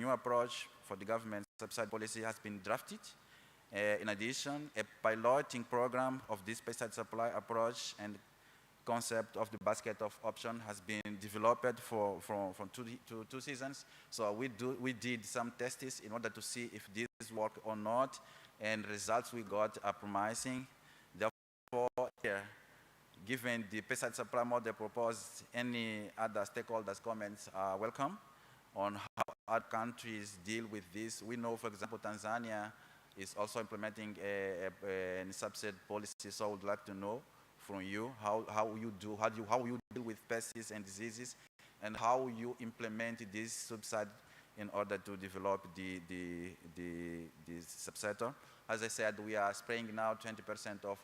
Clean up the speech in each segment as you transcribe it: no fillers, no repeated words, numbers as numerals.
new approach for the government subsidy policy has been drafted. In addition, a piloting program of this pesticide supply approach and concept of the basket of options has been developed from two seasons. So we did some tests in order to see if this work or not, and results we got are promising. Therefore, given the pesticide supply model proposed, any other stakeholders' comments are welcome on how other countries deal with this. We know, for example, Tanzania is also implementing a subsidy policy, so I would like to know from you how you deal with pests and diseases, and how you implement this subsidy in order to develop the subsector. As I said, we are spraying now 20% of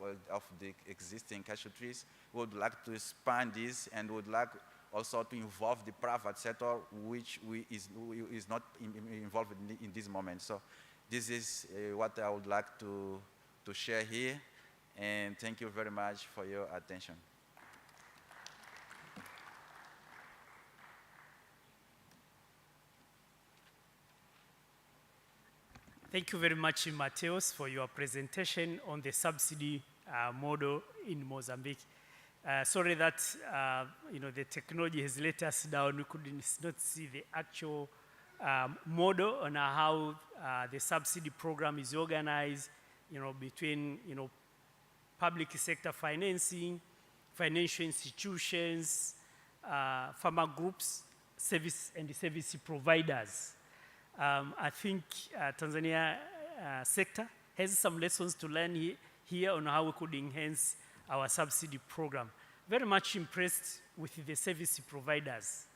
the existing cashew trees. We would like to expand this, and would like also to involve the private sector, which is not involved in this moment. So this is what I would like to share here, and thank you very much for your attention. Thank you very much, Mateus, for your presentation on the subsidy model in Mozambique. Sorry that the technology has let us down. We could not see the actual model on how the subsidy program is organized, between public sector financing, financial institutions, farmer groups, service providers. I think Tanzania sector has some lessons to learn here on how we could enhance our subsidy program. Very much impressed with the service providers.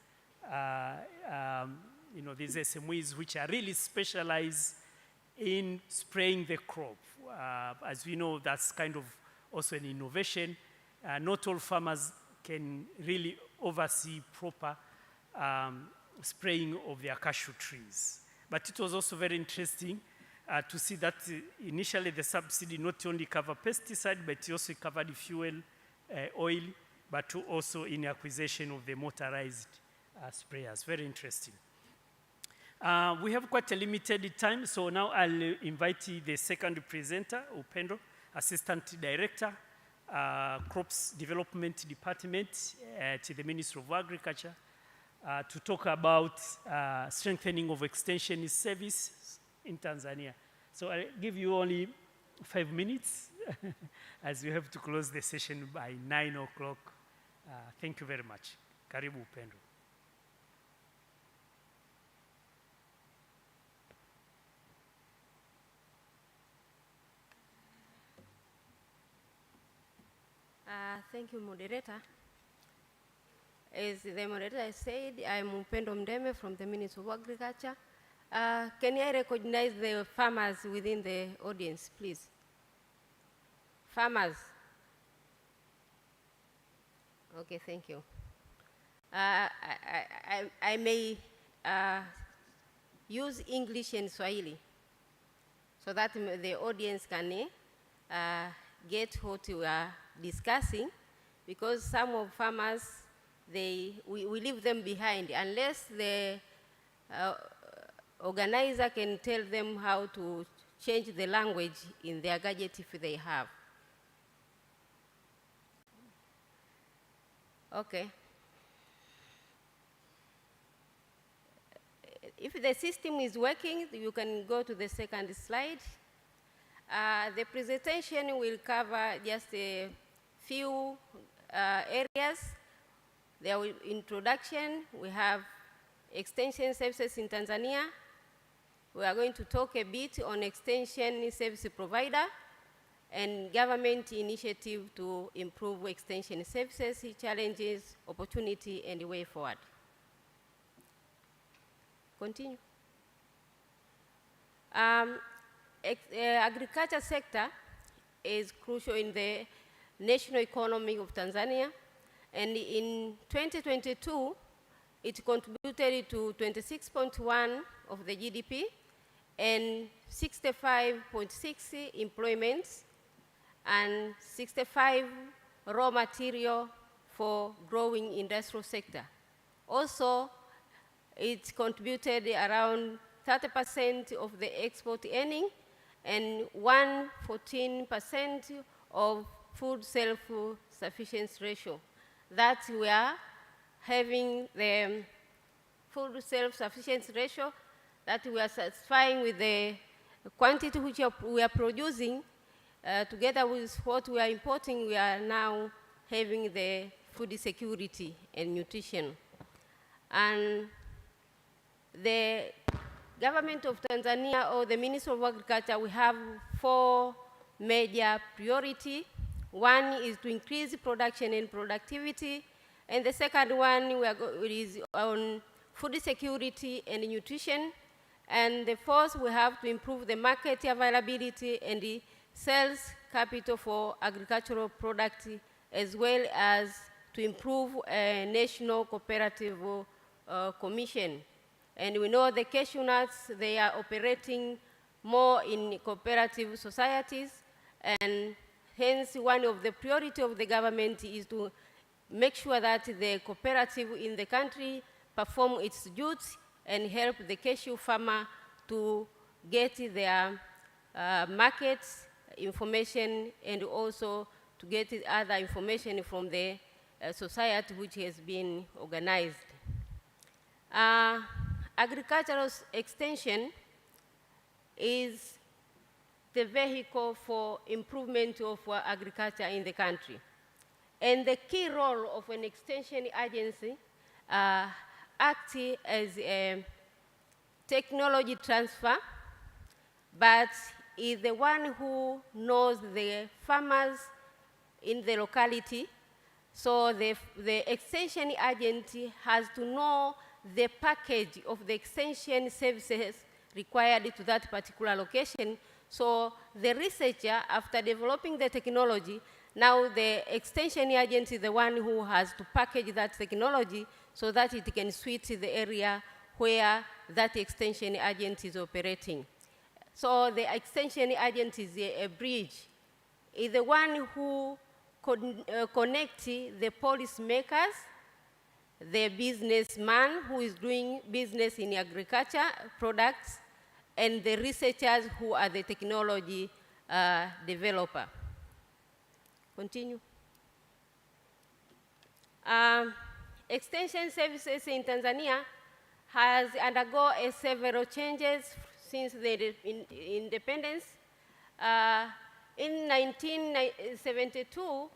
These SMEs which are really specialized in spraying the crop. As we know, that's kind of also an innovation. Not all farmers can really oversee proper spraying of their cashew trees. But it was also very interesting to see that initially the subsidy not only covered pesticide, but it also covered fuel, oil, but also in acquisition of the motorized sprayers. Very interesting. We have quite a limited time, so now I'll invite the second presenter, Upendo, Assistant Director, Crops Development Department at the Ministry of Agriculture, to talk about strengthening of extension service in Tanzania. So I'll give you only 5 minutes as we have to close the session by 9 o'clock. Thank you very much. Karibu Upendo. Thank you, moderator. As the moderator said, I'm Upendo Mdeme from the Ministry of Agriculture. Can I recognize the farmers within the audience, please? Farmers. Okay, thank you. I may use English and Swahili so that the audience can get what we are discussing, because some of farmers, we leave them behind unless the organizer can tell them how to change the language in their gadget if they have. Okay. If the system is working, you can go to the second slide. The presentation will cover just a few areas. There will be introduction. We have extension services in Tanzania. We are going to talk a bit on extension service provider and government initiative to improve extension services, challenges, opportunity, and the way forward. Continue. Agriculture sector is crucial in the national economy of Tanzania, and in 2022, it contributed to 26.1 of the GDP and 65.6 employments and 65 raw material for growing industrial sector. Also, it contributed around 30% of the export earning, and 114% of food self-sufficiency ratio. That we are having the food self-sufficiency ratio, that we are satisfying with the quantity which we are producing, together with what we are importing, we are now having the food security and nutrition. And the government of Tanzania, or the Ministry of Agriculture, we have 4 major priorities. One is to increase production and productivity, and the second one is on food security and nutrition. And the fourth, we have to improve the market availability and the sales capital for agricultural products, as well as to improve a national cooperative commission. And we know the cashew nuts, they are operating more in cooperative societies, and hence one of the priority of the government is to make sure that the cooperative in the country perform its duties and help the cashew farmer to get their market information, and also to get other information from the society which has been organized. Agricultural extension is the vehicle for improvement of agriculture in the country. And the key role of an extension agency acts as a technology transfer, but is the one who knows the farmers in the locality. So the extension agent has to know the package of the extension services required to that particular location. So the researcher, after developing the technology, now the extension agent is the one who has to package that technology so that it can suit the area where that extension agent is operating. So the extension agent is a bridge. Is the one who connects the policymakers, the businessman who is doing business in agriculture products, and the researchers who are the technology developer. Continue. Extension services in Tanzania has undergone several changes since the independence. In 1972,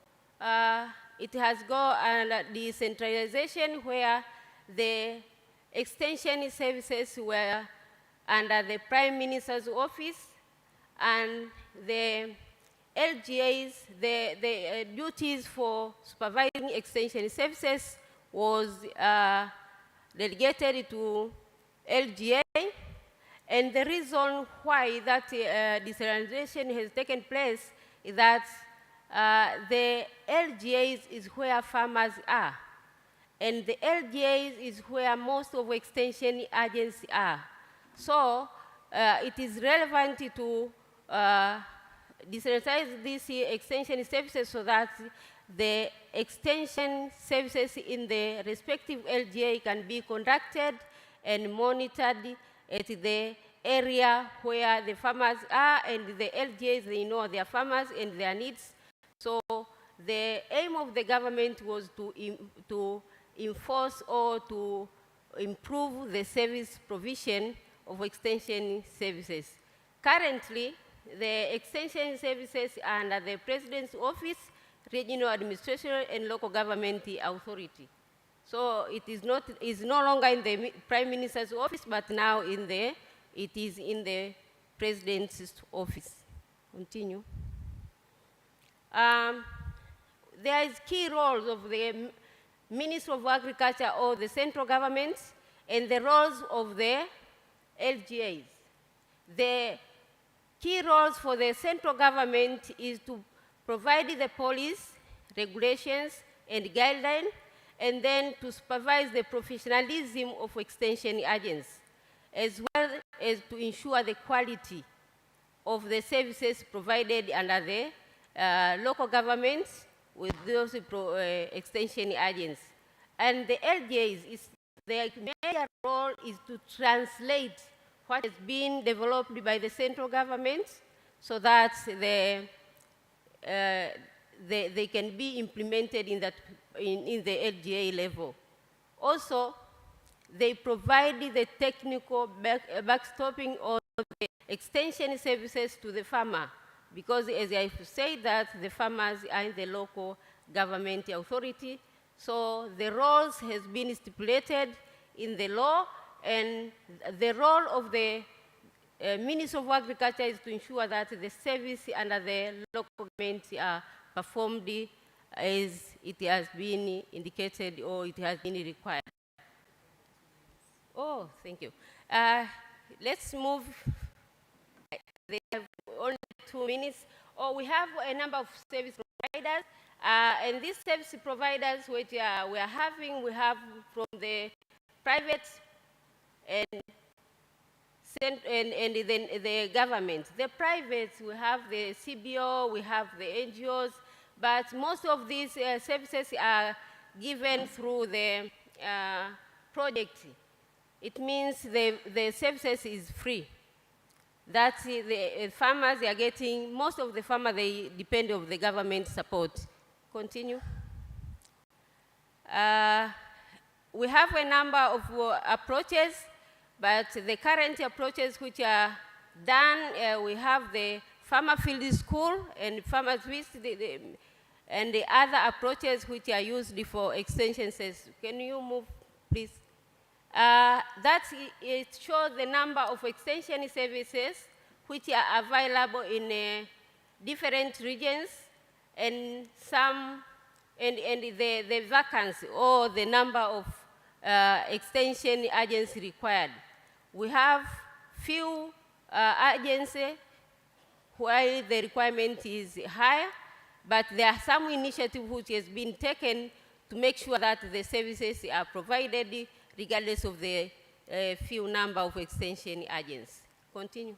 it has gone decentralization, where the extension services were under the Prime Minister's office, and the LGAs, the duties for supervising extension services was delegated to LGA. And the reason why that decentralization has taken place is that the LGAs is where farmers are, and the LGAs is where most of extension agents are. So it is relevant to decentralize these extension services so that the extension services in the respective LGA can be conducted and monitored at the area where the farmers are, and the LGAs, they know their farmers and their needs. So the aim of the government was to enforce or to improve the service provision of extension services. Currently, the extension services are under the President's Office, Regional Administration, and Local Government Authority. So it is no longer in the Prime Minister's office, but now it is in the President's office. Continue. There is key roles of the Ministry of Agriculture or the central government, and the roles of the LGAs. The key roles for the central government is to provide the policies, regulations, and guidelines, and then to supervise the professionalism of extension agents, as well as to ensure the quality of the services provided under the local governments with those extension agents. And the LGAs, their major role is to translate what has been developed by the central government so that they can be implemented in the LGA level. Also, they provide the technical backstopping of the extension services to the farmer, because as I've said that the farmers are in the local government authority, so the roles has been stipulated in the law, and the role of the Minister of Agriculture is to ensure that the service under the local government are performed as it has been indicated or it has been required. Oh, thank you. Let's move. They have only 2 minutes. Oh, we have a number of service providers. And these service providers which we have from the private and the government. The private, we have the CBO, we have the NGOs, but most of these services are given through the project. It means the services is free. That the farmers are getting, most of the farmers, they depend on the government support. Continue. We have a number of approaches, but the current approaches which are done, we have the farmer field school and farmers visit, and the other approaches which are used for extension services. Can you move, please? It shows the number of extension services which are available in different regions, and the vacancy or the number of extension agents required. We have few agencies where the requirement is higher, but there are some initiatives which has been taken to make sure that the services are provided regardless of the few number of extension agents. Continue.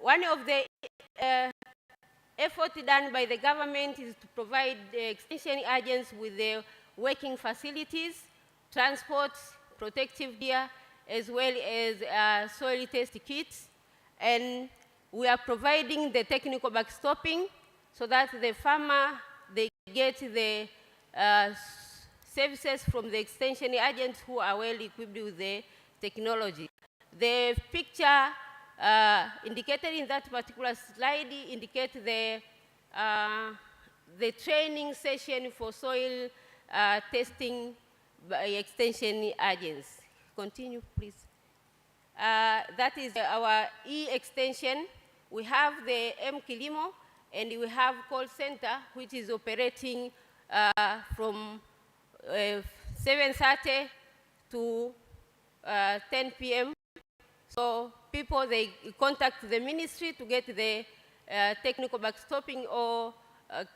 One of the efforts done by the government is to provide the extension agents with the working facilities, transport, protective gear, as well as soil test kits. And we are providing the technical backstopping so that the farmer, they get the services from the extension agents who are well equipped with the technology. The picture indicated in that particular slide indicates the training session for soil testing by extension agents. Continue, please. That is our E-extension. We have the M-Kilimo, and we have call center, which is operating from 7:30 to 10 p.m. So people, they contact the ministry to get the technical backstopping or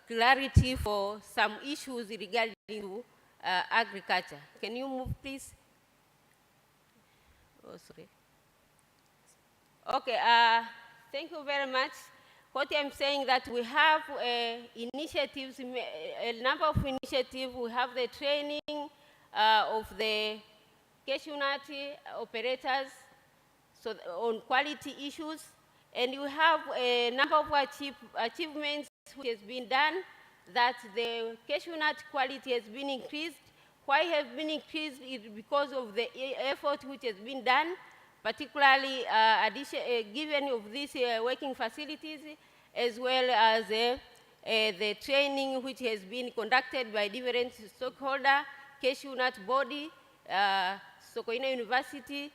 clarity for some issues regarding to agriculture. Can you move, please? Oh, sorry. Okay, thank you very much. What I'm saying that we have initiatives, a number of initiatives. We have the training of the cashew nut operators on quality issues, and we have a number of achievements which has been done, that the cashew nut quality has been increased. Why has been increased is because of the effort which has been done, particularly given of these working facilities, as well as the training which has been conducted by different stakeholders, cashew nut body, Sokoine University,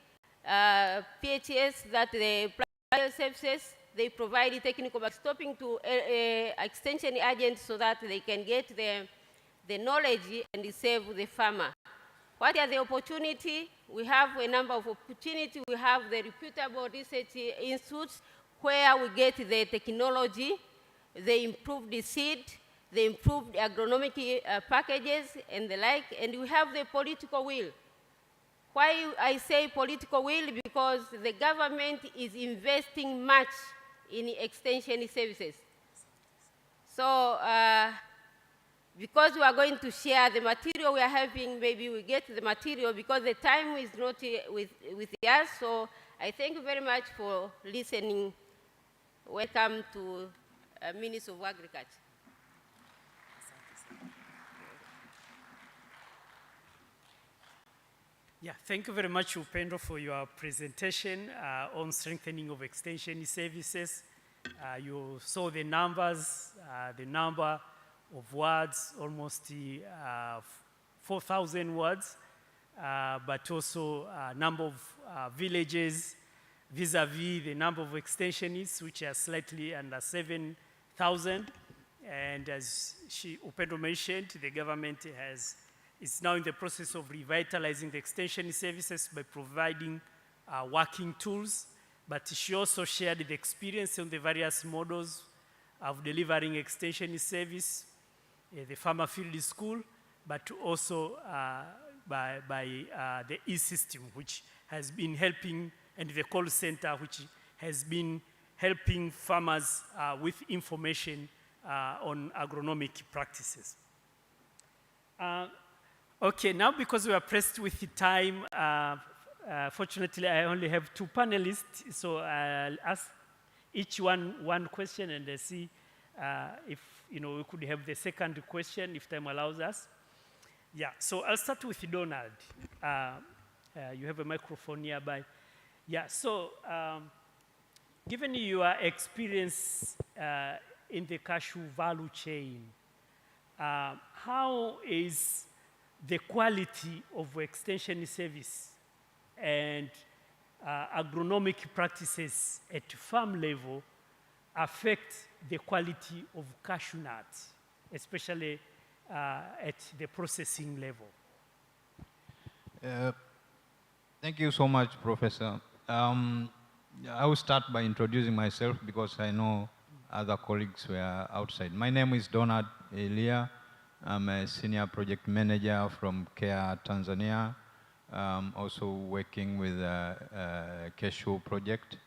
PHS, that the private services, they provide technical backstopping to extension agents so that they can get the knowledge and serve the farmer. What are the opportunities? We have a number of opportunities. We have the reputable research institutes where we get the technology, the improved seed, the improved agronomic packages, and the like, and we have the political will. Why I say political will? Because the government is investing much in extension services. So because we are going to share the material we are having, maybe we get the material because the time is not with us. So I thank you very much for listening. Welcome to Minister of Agriculture. Yeah, thank you very much, Upendo, for your presentation on strengthening of extension services. You saw the numbers, the number of words, almost 4,000 words, but also number of villages vis-a-vis the number of extensionists, which are slightly under 7,000. And as Upendo mentioned, the government is now in the process of revitalizing the extension services by providing working tools. But she also shared the experience on the various models of delivering extension service, the farmer field school, but also by the e-system, which has been helping, and the call center, which has been helping farmers with information on agronomic practices. Okay, now because we are pressed with the time, fortunately I only have 2 panelists, so I'll ask each one question and see if we could have the second question if time allows us. Yeah, so I'll start with Donald. You have a microphone nearby. Yeah, so given your experience in the cashew value chain, how is the quality of extension service and agronomic practices at farm level affect the quality of cashew nuts, especially at the processing level? Thank you so much, Professor. I will start by introducing myself because I know other colleagues were outside. My name is Donald Elia. I'm a senior project manager from CARE Tanzania. Also working with Cashew project.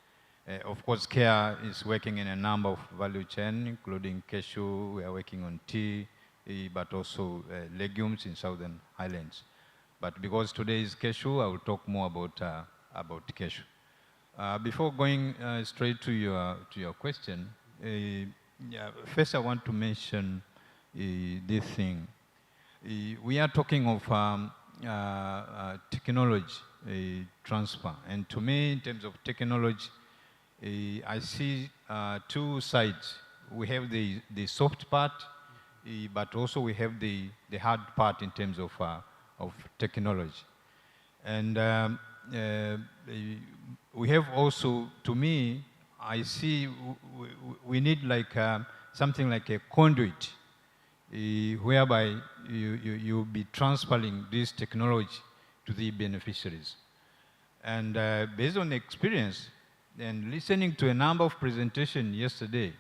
Of course, CARE is working in a number of value chain, including cashew. We are working on tea, but also legumes in Southern Highlands. But because today is cashew, I will talk more about cashew. Before going straight to your question, first I want to mention this thing. We are talking of technology transfer, and to me, in terms of technology, I see 2 sides. We have the soft part, but also we have the hard part in terms of technology. And we have also, to me, I see we need like something like a conduit, whereby you'll be transferring this technology to the beneficiaries. And based on experience and listening to a number of presentations yesterday,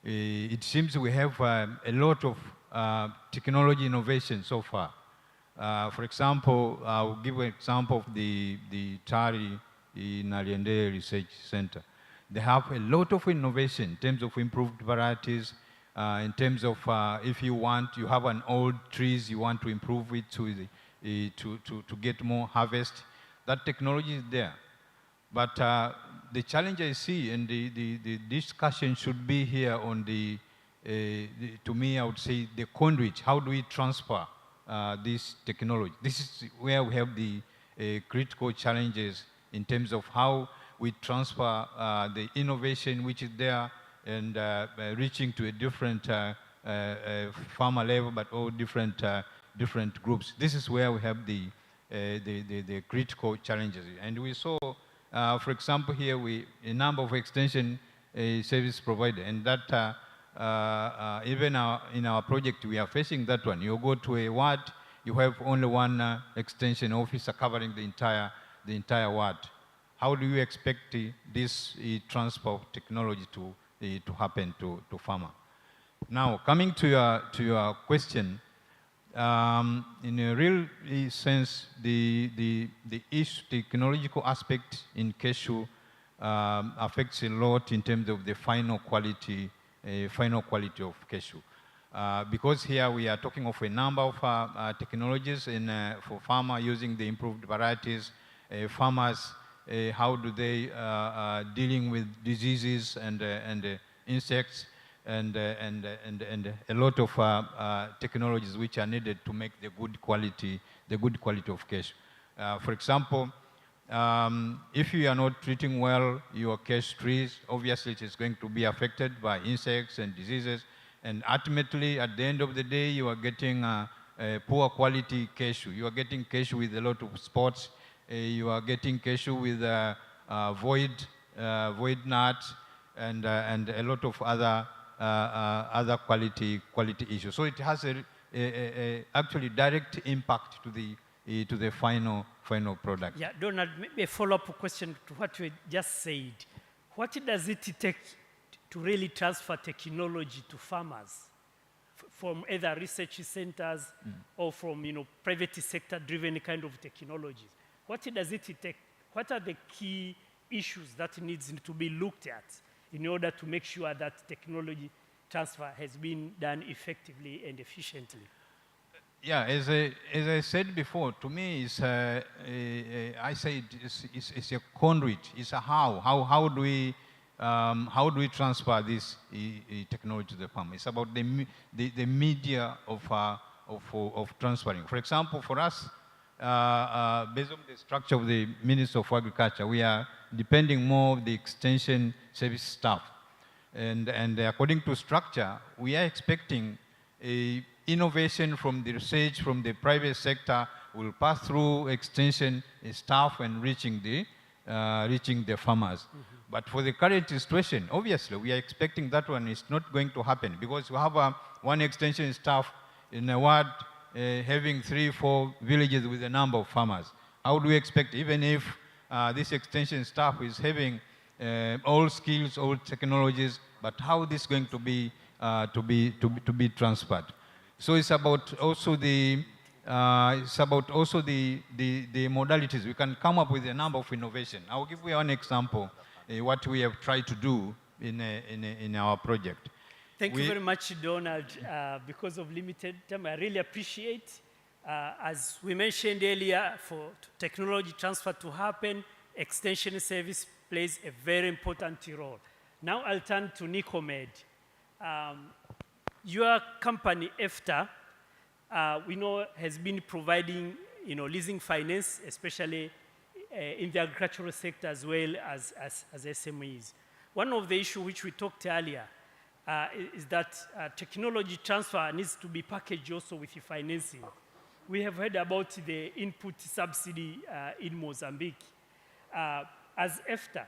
it seems we have a lot of technology innovation so far. For example, I'll give an example of the TARI Naliende Research Center. They have a lot of innovation in terms of improved varieties, in terms of if you have an old trees, you want to improve it to get more harvest. That technology is there. But the challenge I see, and the discussion should be here on to me, I would say the conduit. How do we transfer this technology? This is where we have the critical challenges in terms of how we transfer the innovation which is there and reaching to a different farmer level, but all different groups. This is where we have the critical challenges. And we saw, for example, here a number of extension service providers, and that even in our project we are facing that one. You go to a ward, you have only one extension officer covering the entire ward. How do you expect this transfer of technology to happen to farmer? Now, coming to your question, in a real sense, the technological aspect in cashew affects a lot in terms of the final quality of cashew. because here we are talking of a number of technologies for farmer using the improved varieties. Farmers, how do they dealing with diseases and insects and a lot of technologies which are needed to make the good quality of cashew. For example, if you are not treating well your cashew trees, obviously it is going to be affected by insects and diseases. And ultimately, at the end of the day, you are getting a poor quality cashew. You are getting cashew with a lot of spots. You are getting cashew with void nuts and a lot of other quality issues. So it has actually direct impact to the final product. Yeah, Donald, maybe a follow-up question to what you just said. What does it take to really transfer technology to farmers from either research centers or from private sector-driven kind of technologies? What does it take? What are the key issues that needs to be looked at in order to make sure that technology transfer has been done effectively and efficiently? Yeah, as I said before, to me, it's it's a conduit. It's a how do we transfer this technology to the farmer? It's about the media of transferring. For example, for us, based on the structure of the Ministry of Agriculture, we are depending more on the extension service staff. And according to structure, we are expecting innovation from the research, from the private sector will pass through extension staff and reaching the farmers. But for the current situation, obviously, we are expecting that one is not going to happen because we have one extension staff in a ward having 3-4 villages with a number of farmers. How do we expect, even if this extension staff is having all skills, all technologies, but how this is going to be transferred? So it's about also the modalities. We can come up with a number of innovation. I'll give you one example, what we have tried to do in our project. Thank you very much, Donald. Because of limited time, I really appreciate. As we mentioned earlier, for technology transfer to happen, extension service plays a very important role. Now I'll turn to Nicomed. Your company, EFTA, we know has been providing leasing finance, especially in the agricultural sector as well as SMEs. One of the issues which we talked earlier is that technology transfer needs to be packaged also with the financing. We have heard about the input subsidy in Mozambique. As EFTA,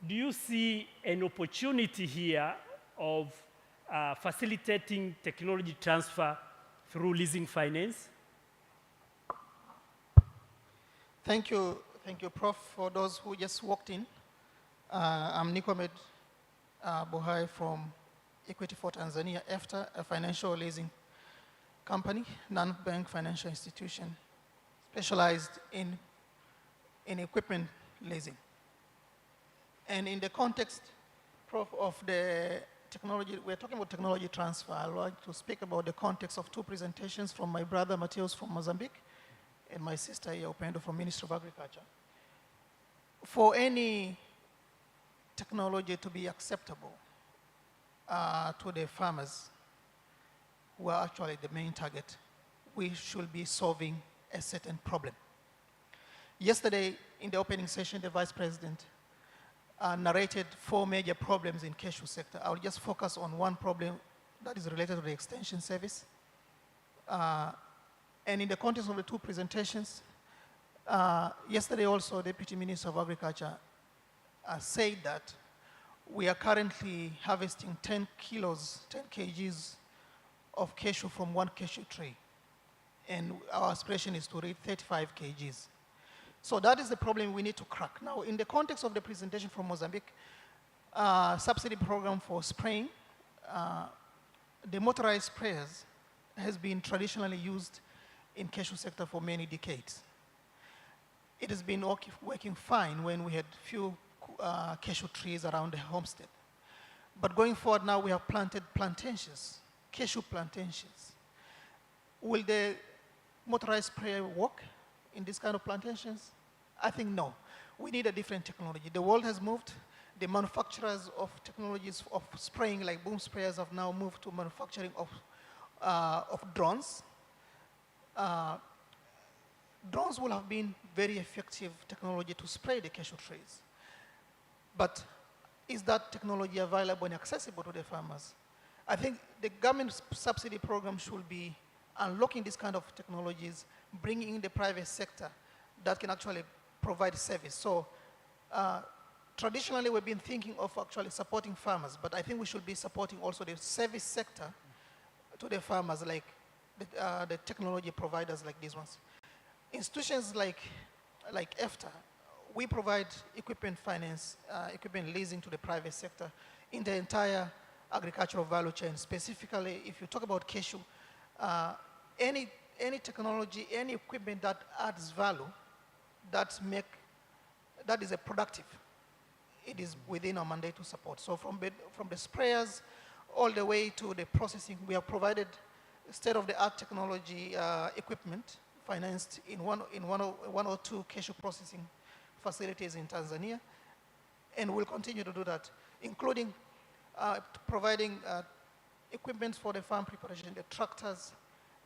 do you see an opportunity here of facilitating technology transfer through leasing finance? Thank you, Prof. For those who just walked in, I'm Nicomed Buhai from Equity for Tanzania, EFTA, a financial leasing company, non-bank financial institution, specialized in equipment leasing. And in the context, Prof, of the technology, we're talking about technology transfer. I'd like to speak about the context of 2 presentations from my brother Mateus from Mozambique and my sister Upendo from Ministry of Agriculture. For any technology to be acceptable to the farmers who are actually the main target, we should be solving a certain problem. Yesterday, in the opening session, the Vice President narrated 4 major problems in cashew sector. I'll just focus on one problem that is related to the extension service. And in the context of the 2 presentations, yesterday also, Deputy Minister of Agriculture said that we are currently harvesting 10 kgs of cashew from 1 cashew tree. And our aspiration is to reach 35 kgs. So that is the problem we need to crack. Now, in the context of the presentation from Mozambique, subsidy program for spraying, the motorized sprayers has been traditionally used in cashew sector for many decades. It has been working fine when we had few cashew trees around the homestead. But going forward now, we have planted plantations cashew plantations. Will the motorized sprayer work in this kind of plantations? I think no. We need a different technology. The world has moved. The manufacturers of technologies of spraying, like boom sprayers, have now moved to manufacturing of drones. Drones will have been very effective technology to spray the cashew trees. But is that technology available and accessible to the farmers? I think the government subsidy program should be unlocking these kind of technologies, bringing in the private sector that can actually provide service. So traditionally, we've been thinking of actually supporting farmers, but I think we should be supporting also the service sector to the farmers, like the technology providers like these ones. Institutions like EFTA, we provide equipment finance, equipment leasing to the private sector in the entire agricultural value chain. Specifically, if you talk about cashew, any technology, any equipment that adds value, that is a productive, it is within our mandate to support. So from the sprayers all the way to the processing, we have provided state-of-the-art technology equipment financed in one or two cashew processing facilities in Tanzania, and we'll continue to do that, including providing equipment for the farm preparation, the tractors.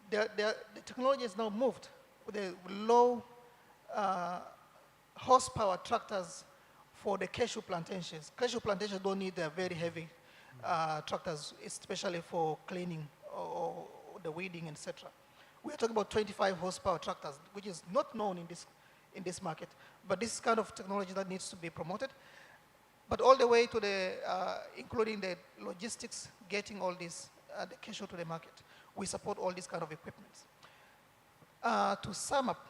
The technology has now moved with the low horsepower tractors for the cashew plantations. Cashew plantations don't need very heavy tractors, especially for cleaning or the weeding, etc. We're talking about 25 horsepower tractors, which is not known in this market. But this is kind of technology that needs to be promoted. But all the way to the, including the logistics, getting all this, the cashew to the market. We support all these kind of equipment. To sum up,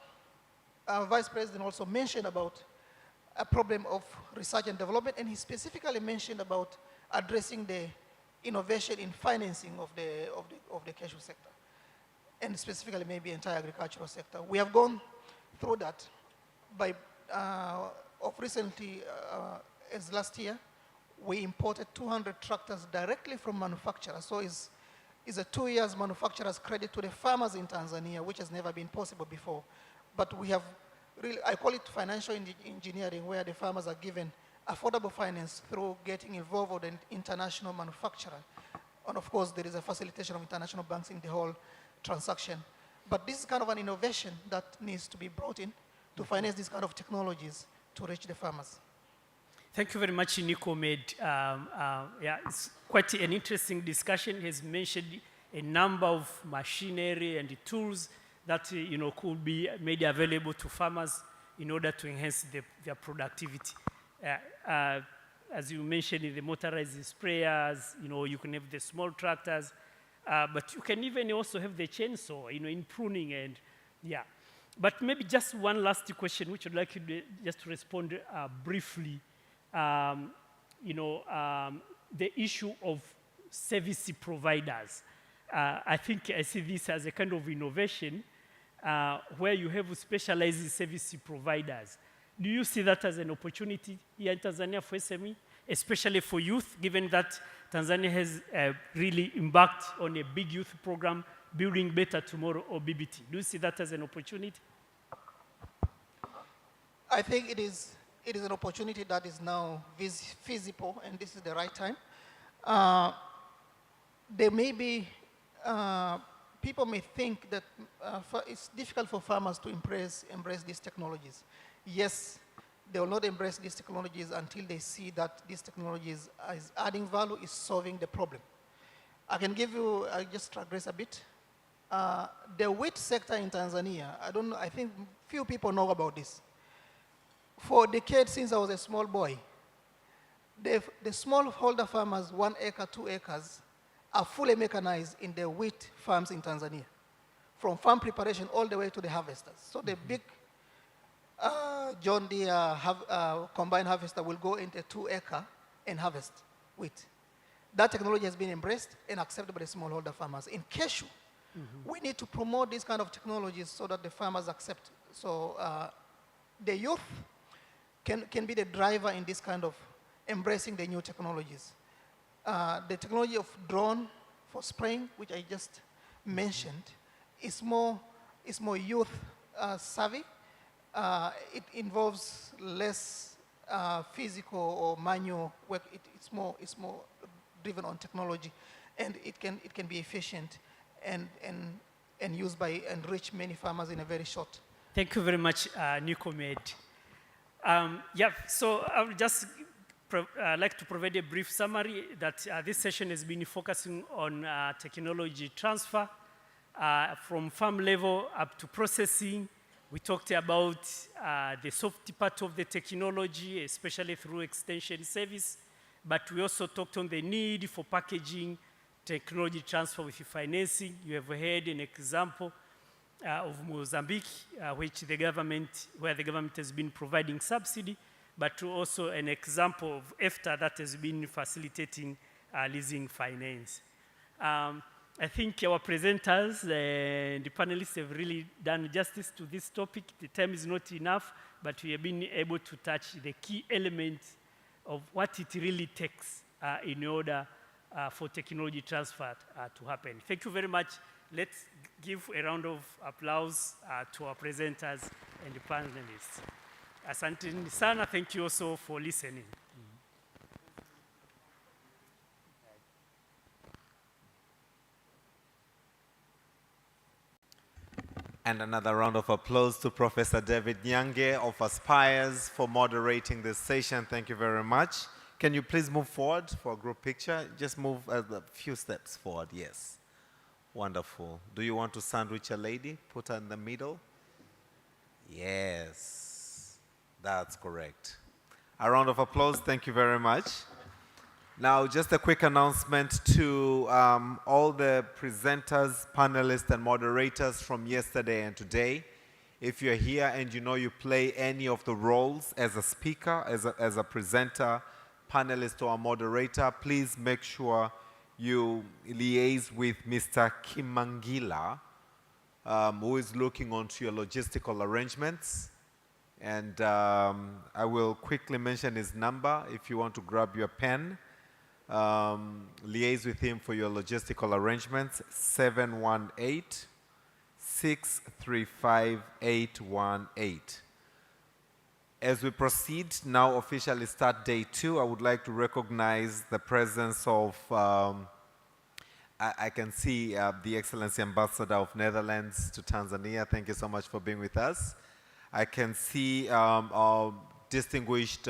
our Vice President also mentioned about a problem of research and development, and he specifically mentioned about addressing the innovation in financing of the cashew sector, and specifically maybe entire agricultural sector. We have gone through that by, of recently, as last year, we imported 200 tractors directly from manufacturers. So it's a 2 years manufacturer's credit to the farmers in Tanzania, which has never been possible before. But we have really, I call it financial engineering, where the farmers are given affordable finance through getting involved with an international manufacturer. And of course, there is a facilitation of international banks in the whole transaction. But this is kind of an innovation that needs to be brought in to finance these kind of technologies to reach the farmers. Thank you very much, Nico made. Yeah, it's quite an interesting discussion. He has mentioned a number of machinery and tools that could be made available to farmers in order to enhance their productivity. As you mentioned, in the motorized sprayers, you can have the small tractors, but you can even also have the chainsaw, in pruning and yeah. But maybe just one last question, which I'd like you to just to respond briefly. The issue of service providers. I think I see this as a kind of innovation where you have specialized service providers. Do you see that as an opportunity here in Tanzania for SME, especially for youth, given that Tanzania has really embarked on a big youth program, Building Better Tomorrow, or BBT? Do you see that as an opportunity? I think it is an opportunity that is now feasible, and this is the right time. There may be, people may think that it's difficult for farmers to embrace these technologies. Yes, they will not embrace these technologies until they see that these technologies is adding value, is solving the problem. I can give you, I'll just digress a bit. The wheat sector in Tanzania, I think few people know about this. For decades since I was a small boy, the smallholder farmers, 1 acre, 2 acres, are fully mechanized in the wheat farms in Tanzania, from farm preparation all the way to the harvesters. So the big John Deere combined harvester will go into 2 acre and harvest wheat. That technology has been embraced and accepted by the smallholder farmers. In cashew, we need to promote these kind of technologies so that the farmers accept. So the youth can be the driver in this kind of embracing the new technologies. The technology of drone spraying, which I just mentioned, is more youth savvy. It involves less physical or manual work. It's more driven on technology, and it can be efficient and used by and reach many farmers in a very short. Thank you very much, Nicomed. So I would just like to provide a brief summary that this session has been focusing on technology transfer from farm level up to processing. We talked about the soft part of the technology, especially through extension service, but we also talked on the need for packaging, technology transfer with financing. You have heard an example of Mozambique, where the government has been providing subsidy, but also an example of EFTA that has been facilitating leasing finance. I think our presenters and the panelists have really done justice to this topic. The time is not enough, but we have been able to touch the key elements of what it really takes in order for technology transfer to happen. Thank you very much. Let's give a round of applause to our presenters and the panelists. Asante sana, thank you also for listening. And another round of applause to Professor David Nyange of Aspires for moderating this session. Thank you very much. Can you please move forward for a group picture? Just move a few steps forward, yes. Wonderful. Do you want to sandwich a lady? Put her in the middle? Yes, that's correct. A round of applause, thank you very much. Now, just a quick announcement to all the presenters, panelists, and moderators from yesterday and today. If you're here and you know you play any of the roles as a speaker, as a presenter, panelist, or a moderator, please make sure you liaise with Mr. Kimangila, who is looking onto your logistical arrangements. And I will quickly mention his number if you want to grab your pen. Liaise with him for your logistical arrangements, 718-635-818. As we proceed, now officially start day 2, I would like to recognize the presence of, I can see the Excellency Ambassador of Netherlands to Tanzania. Thank you so much for being with us. I can see our distinguished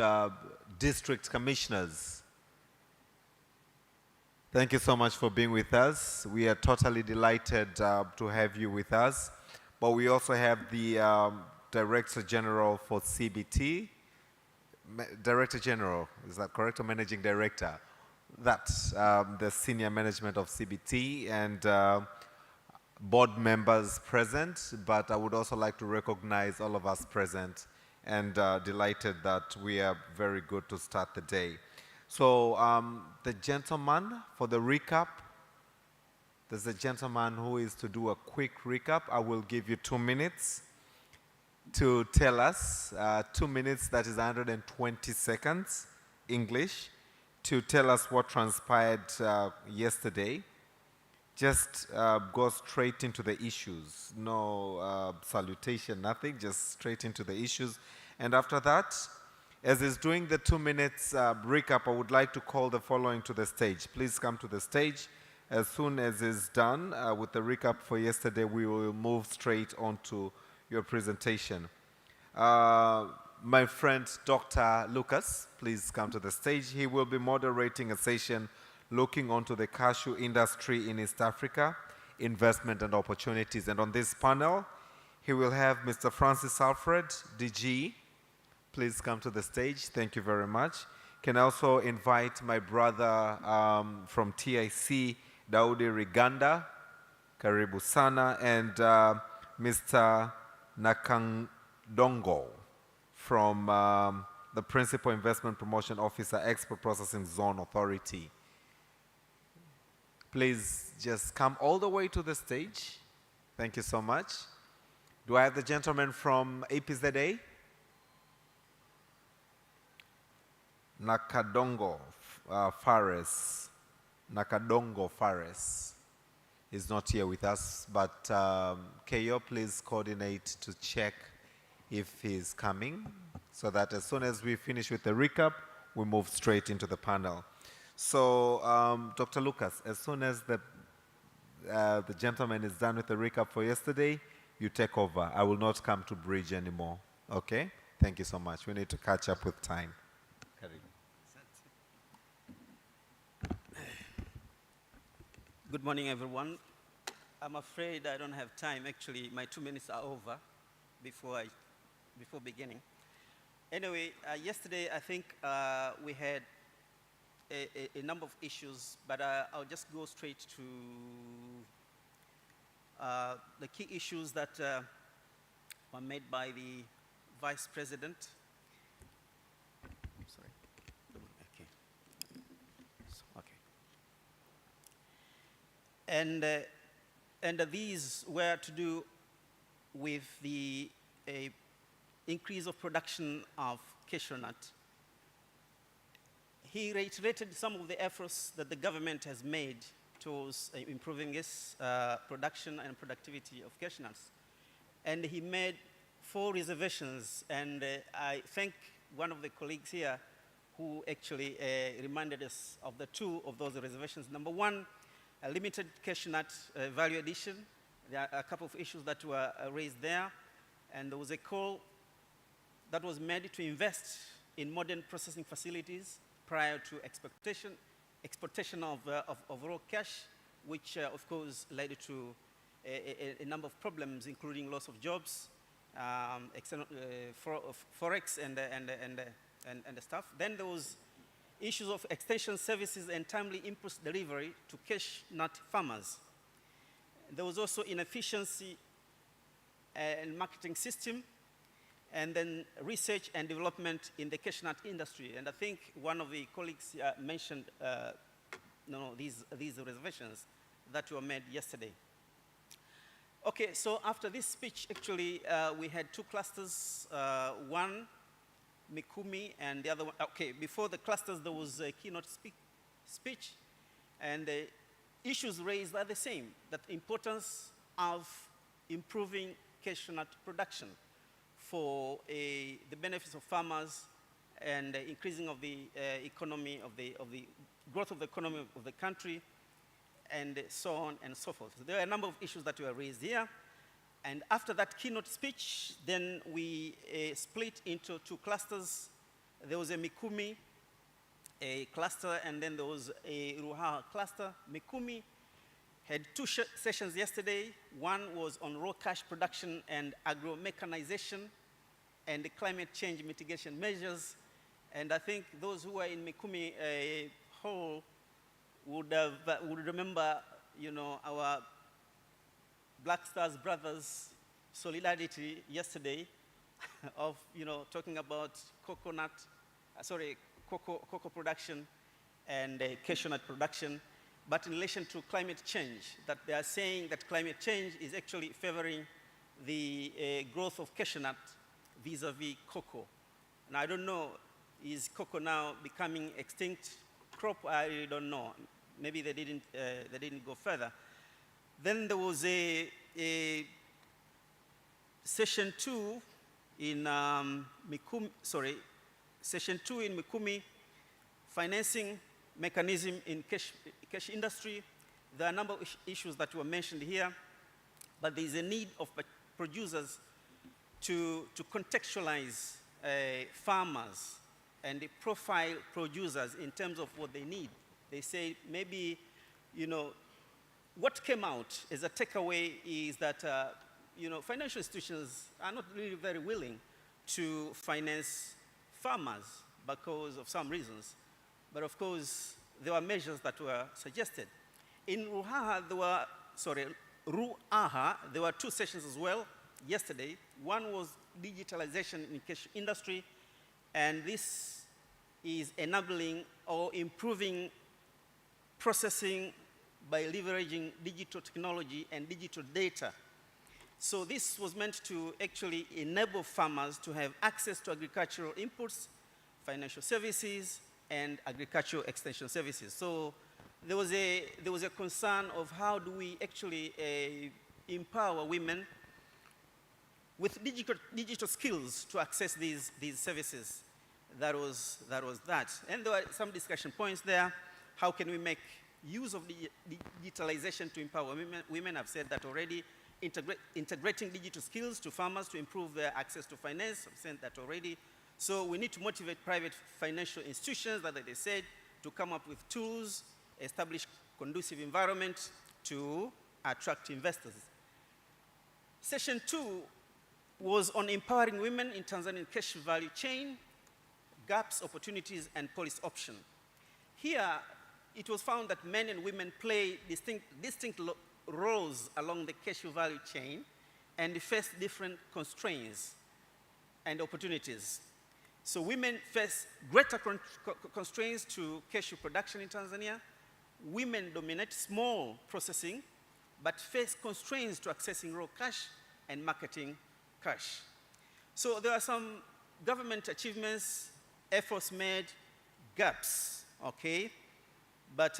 district commissioners. Thank you so much for being with us. We are totally delighted to have you with us. But we also have the Director General for CBT. Director General, is that correct, or Managing Director? That's the senior management of CBT and board members present, but I would also like to recognize all of us present and delighted that we are very good to start the day. So the gentleman for the recap, there's a gentleman who is to do a quick recap. I will give you 2 minutes to tell us, 2 minutes, that is 120 seconds, English, to tell us what transpired yesterday. Just go straight into the issues. No salutation, nothing, just straight into the issues. And after that, as he's doing the 2 minutes recap, I would like to call the following to the stage. Please come to the stage. As soon as it's done with the recap for yesterday, we will move straight on to your presentation. My friend, Dr. Lucas, please come to the stage. He will be moderating a session looking onto the cashew industry in East Africa, investment and opportunities. And on this panel, he will have Mr. Francis Alfred, DG. Please come to the stage. Thank you very much. Can also invite my brother from TIC, Daudi Riganda, Karibu Sana, and Mr. Nakandongo from the Principal Investment Promotion Officer, Export Processing Zone Authority. Please just come all the way to the stage. Thank you so much. Do I have the gentleman from APZA? Nakadongo Fares. Nakadongo Fares. is not here with us, but KO, please coordinate to check if he's coming, so that as soon as we finish with the recap, we move straight into the panel. So, Dr. Lucas, as soon as the gentleman is done with the recap for yesterday, you take over. I will not come to bridge anymore. Okay? Thank you so much. We need to catch up with time. Good morning, everyone. I'm afraid I don't have time. Actually, my 2 minutes are over before beginning. Anyway, yesterday I think we had a number of issues, but I'll just go straight to the key issues that were made by the Vice President. Sorry. Okay. Okay. And these were to do with the increase of production of cashew nut. He reiterated some of the efforts that the government has made towards improving this production and productivity of cashew nuts. And he made 4 reservations, and I thank one of the colleagues here who actually reminded us of the 2 of those reservations. Number 1, a limited cashew nut value addition. There are a couple of issues that were raised there, and there was a call that was made to invest in modern processing facilities prior to exportation of raw cash, which of course led to a number of problems, including loss of jobs, forex and the stuff. Then there was issues of extension services and timely input delivery to cashew nut farmers. There was also inefficiency and marketing system, and then research and development in the cashew nut industry. And I think one of the colleagues mentioned these reservations that were made yesterday. Okay, so after this speech, actually, we had 2 clusters, one Mikumi and the other one. Okay, before the clusters, there was a keynote speech, and the issues raised are the same, that importance of improving cashew nut production for the benefits of farmers and the increasing of the economy, of the growth of the economy of the country, and so on and so forth. So there are a number of issues that were raised here. And after that keynote speech, then we split into 2 clusters. There was a Mikumi cluster, and then there was a Ruaha cluster. Mikumi had 2 sessions yesterday. One was on raw cash production and agro-mechanization and the climate change mitigation measures. And I think those who were in Mikumi hall would remember, our Black Stars Brothers solidarity yesterday of, talking about cocoa production and cashew nut production, but in relation to climate change, that they are saying that climate change is actually favoring the growth of cashew nut vis-a-vis cocoa. And I don't know, is cocoa now becoming extinct crop? I really don't know. Maybe they didn't go further. Then there was a session 2 in session 2 in Mikumi, financing mechanism in cash industry. There are a number of issues that were mentioned here, but there is a need of producers to contextualize farmers and profile producers in terms of what they need. They say maybe, what came out as a takeaway is that, financial institutions are not really very willing to finance farmers because of some reasons. But of course, there were measures that were suggested. In Ruaha, there were 2 sessions as well yesterday. One was digitalization in cash industry, and this is enabling or improving processing by leveraging digital technology and digital data. So this was meant to actually enable farmers to have access to agricultural inputs, financial services, and agricultural extension services. So there was a concern of how do we actually empower women with digital skills to access these services. That was that. And there were some discussion points there. How can we make use of digitalization to empower women? Women have said that already. Integrating digital skills to farmers to improve their access to finance, I've said that already. So we need to motivate private financial institutions, that they said, to come up with tools, establish conducive environment to attract investors. Session 2 was on empowering women in Tanzanian cashew value chain, gaps, opportunities, and policy option. Here, it was found that men and women play distinct roles along the cashew value chain and face different constraints and opportunities. So women face greater constraints to cashew production in Tanzania. Women dominate small processing, but face constraints to accessing raw cash and marketing cash. So there are some government achievements, efforts made, gaps, okay? But,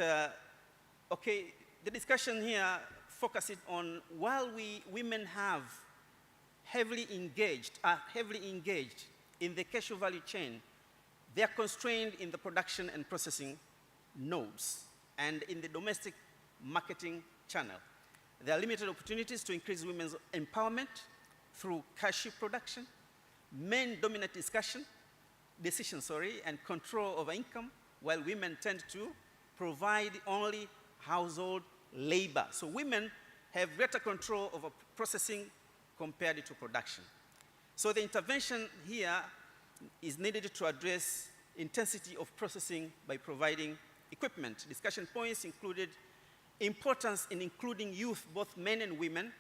okay, the discussion here focuses on, while women have heavily engaged in the cashew value chain, they are constrained in the production and processing nodes and in the domestic marketing channel. There are limited opportunities to increase women's empowerment through cashew production. Men dominate decision, and control over income, while women tend to provide only household labor. So women have greater control over processing compared to production. So the intervention here is needed to address intensity of processing by providing equipment. Discussion points included importance in including youth, both men and women,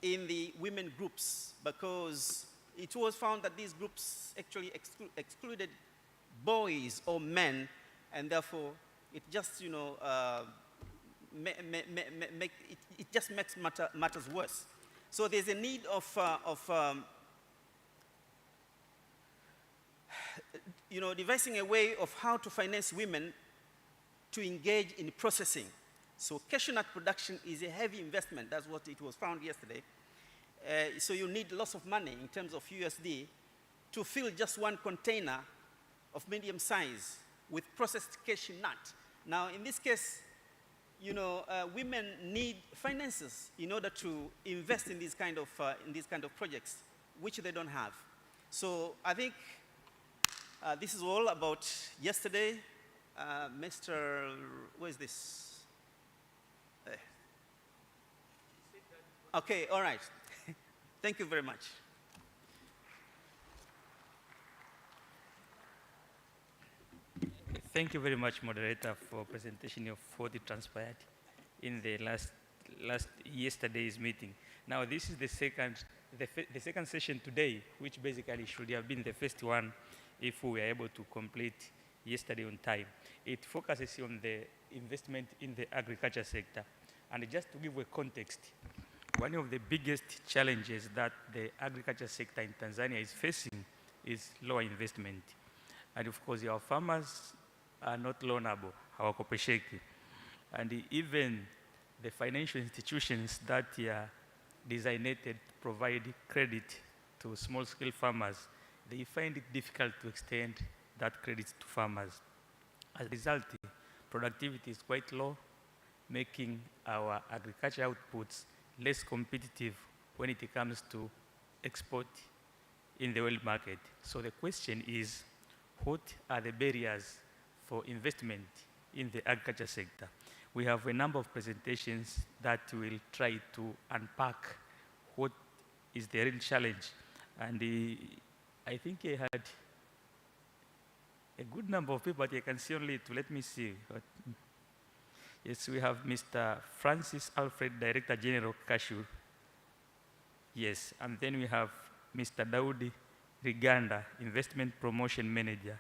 in the women groups, because it was found that these groups actually excluded boys or men, and therefore it just, it just makes matters worse. So there's a need of devising a way of how to finance women to engage in processing. So cashew nut production is a heavy investment. That's what it was found yesterday. So you need lots of money in terms of USD to fill just one container of medium size with processed cashew nut. Now, in this case, women need finances in order to invest in these kind of projects, which they don't have. So I think this is all about yesterday. Where is this? Okay, all right. Thank you very much. Thank you very much, moderator, for presentation of what transpired in the yesterday's meeting. Now, this is the second session today, which basically should have been the first one if we were able to complete yesterday on time. It focuses on the investment in the agriculture sector. And just to give a context, one of the biggest challenges that the agriculture sector in Tanzania is facing is lower investment. And of course, our farmers are not loanable, hawakopesheki. And even the financial institutions that are designated to provide credit to small-scale farmers, they find it difficult to extend that credit to farmers. As a result, productivity is quite low, making our agriculture outputs less competitive when it comes to export in the world market. So the question is, what are the barriers for investment in the agriculture sector? We have a number of presentations that will try to unpack what is the real challenge. And I think I had a good number of people, but I can see only two. Let me see. Yes, we have Mr. Francis Alfred, Director General, Cashew. Yes, and then we have Mr. Daudi Riganda, Investment Promotion Manager.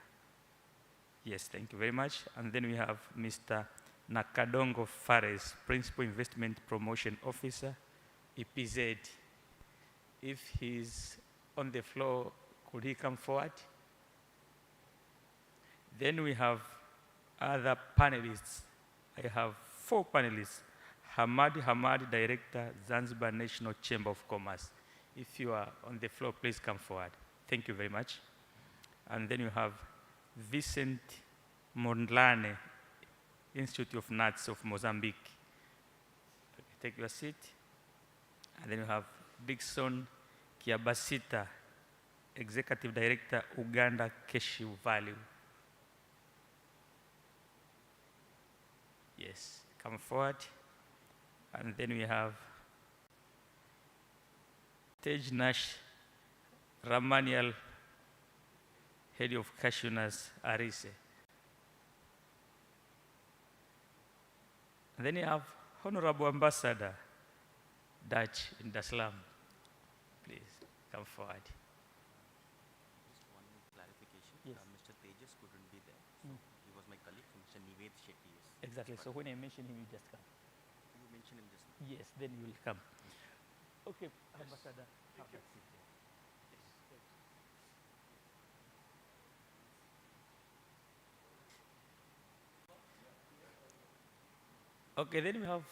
Yes, thank you very much. And then we have Mr. Nakadongo Fares, Principal Investment Promotion Officer, EPZ. If he's on the floor, could he come forward? Then we have other panelists, I have 4 panelists. Hamad, Director, Zanzibar National Chamber of Commerce. If you are on the floor, please come forward. Thank you very much. And then you have Vicent Mondlane, Institute of Nuts of Mozambique. Take your seat. And then you have Dickson Kiabasita, Executive Director, Uganda Cashew Value. Yes, come forward. And then we have Tej Nash Ramanial, Head of Cashew Nuts, Arise. And then you have Honorable Ambassador, Dutch in Dar es Salaam. Please come forward. Just one clarification. Yes. Mr. Tejas couldn't be there. So he was my colleague, Mr. Nived Shetty. Exactly. So when I mention him, you just come. You mentioned him just now. Yes, then you will come. Okay, Ambassador. Have a seat there. Okay, then we have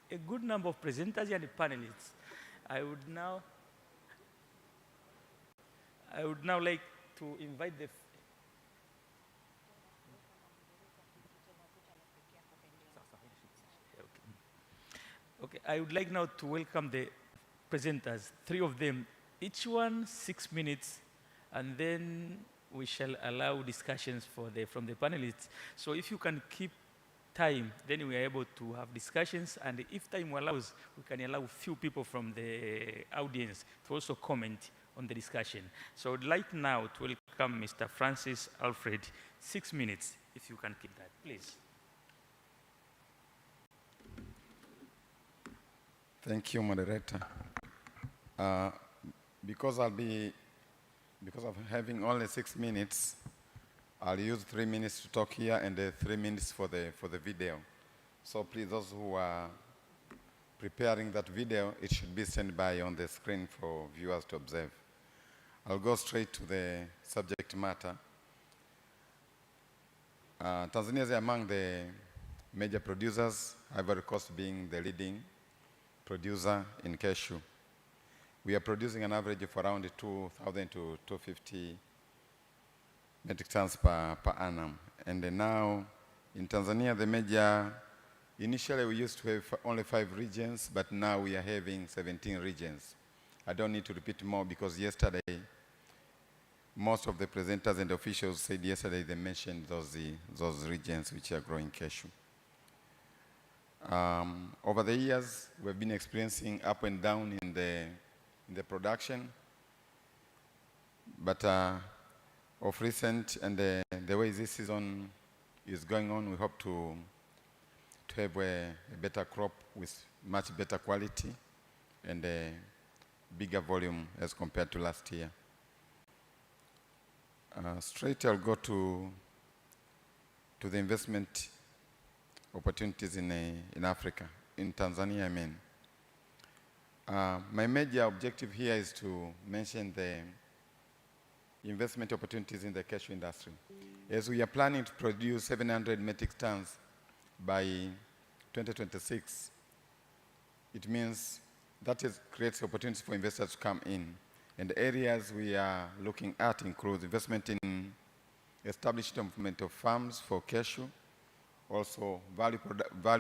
a good number of presenters and panelists. I would now like to invite the Okay, I would like now to welcome the presenters, 3 of them, each one 6 minutes, and then we shall allow discussions from the panelists. So if you can keep time, then we are able to have discussions, and if time allows, we can allow few people from the audience to also comment on the discussion. So I'd like now to welcome Mr. Francis Alfred, 6 minutes, if you can keep that, please. Thank you, moderator. Because of having only 6 minutes, I'll use 3 minutes to talk here and 3 minutes for the video. So please, those who are preparing that video, it should be sent by on the screen for viewers to observe. I'll go straight to the subject matter. Tanzania is among the major producers, Ivory Coast being the leading producer in cashew. We are producing an average of around 2,000 to 250 metric tons per annum. And now in Tanzania, initially we used to have only 5 regions, but now we are having 17 regions. I don't need to repeat more because yesterday, most of the presenters and officials said yesterday they mentioned those regions which are growing cashew. Over the years, we've been experiencing up and down in the production, but of recent and the way this season is going on, we hope to have a better crop with much better quality and a bigger volume as compared to last year. Straight, I'll go to the investment opportunities in Africa, in Tanzania, I mean. My major objective here is to mention the investment opportunities in the cashew industry. As we are planning to produce 700 metric tons by 2026, it means that creates opportunities for investors to come in. And the areas we are looking at include investment in establishment of farms for cashew, also value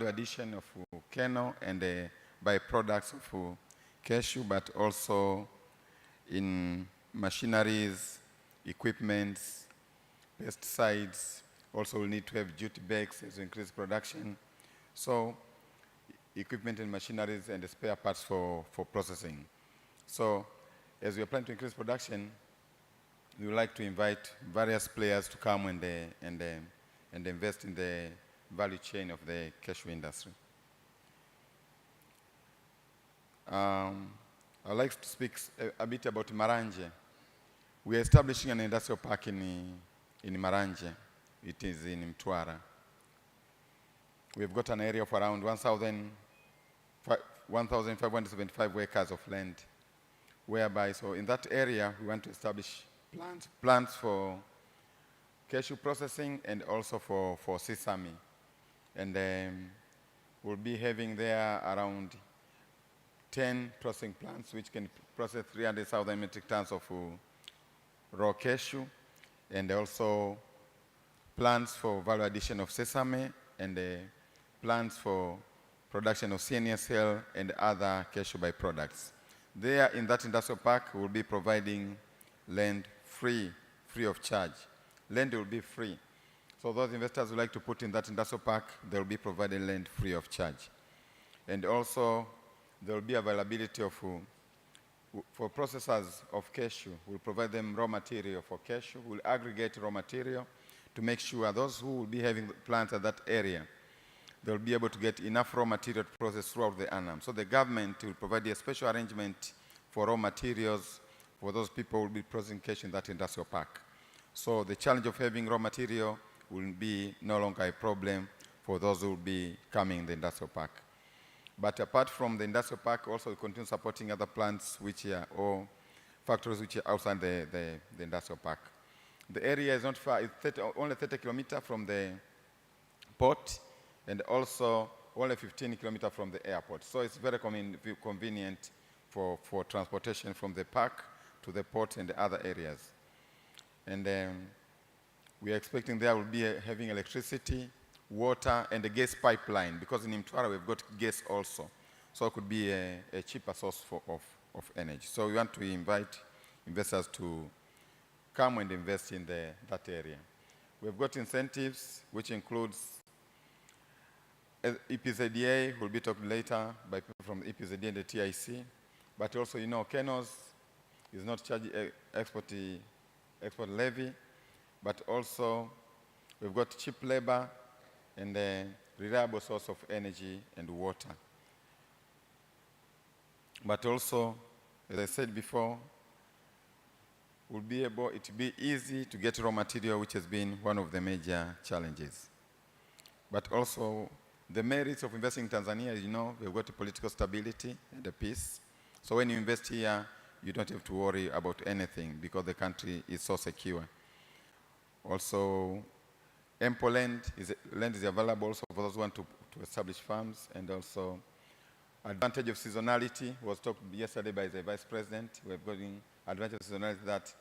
addition of kernel and byproducts of cashew, but also in machineries, equipments, pesticides. Also we need to have duty bags to increase production. So equipment and machineries and spare parts for processing. So as we are planning to increase production, we would like to invite various players to come and invest in the value chain of the cashew industry. I'd like to speak a bit about Maranje. We are establishing an industrial park in Maranje. It is in Mtwara. We've got an area of around 1,575 acres of land, whereby, so in that area, we want to establish plants for cashew processing and also for sesame. And we'll be having there around 10 processing plants which can process 300,000 metric tons of raw cashew, and also plants for value addition of sesame, and plants for production of CNSL and other cashew byproducts. There in that industrial park, we'll be providing land free of charge. Land will be free. So those investors who like to put in that industrial park, they'll be provided land free of charge. And also, there will be availability of, for processors of cashew, we'll provide them raw material for cashew. We'll aggregate raw material to make sure those who will be having plants at that area, they'll be able to get enough raw material to process throughout the annum. So the government will provide a special arrangement for raw materials for those people who will be processing cashew in that industrial park. So the challenge of having raw material will be no longer a problem for those who will be coming in the industrial park. But apart from the industrial park, also we continue supporting other plants which are, or factories which are outside the industrial park. The area is not far, it's only 30 kilometers from the port, and also only 15 kilometers from the airport. So it's very convenient for transportation from the park to the port and the other areas. And we are expecting there will be having electricity, water, and a gas pipeline, because in Mtwara we've got gas also. So it could be a cheaper source of energy. So we want to invite investors to come and invest in that area. We've got incentives, which includes EPZDA. We'll be talking later by people from the EPZDA and the TIC. But also, you know, Kenos is not charging export levy, but also we've got cheap labor and a reliable source of energy and water. But also, as I said before, we'll be able, it will be easy to get raw material, which has been one of the major challenges. But also, the merits of investing in Tanzania, you know, we've got political stability and a peace. So when you invest here, you don't have to worry about anything because the country is so secure. Also, ample land is available also for those who want to establish farms, and also advantage of seasonality was talked yesterday by the Vice President. We're getting advantage of seasonality that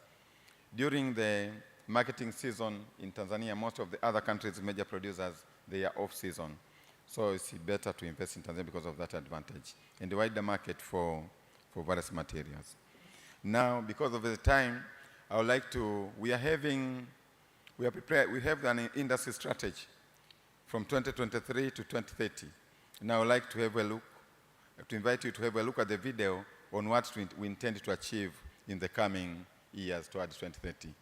during the marketing season in Tanzania, most of the other countries, major producers, they are off season. So it's better to invest in Tanzania because of that advantage and the wider market for various materials. Now, because of the time, I would like to, we are prepared, we have an industry strategy from 2023 to 2030. Now I would like to have a look, to invite you to have a look at the video on what we intend to achieve in the coming years towards 2030.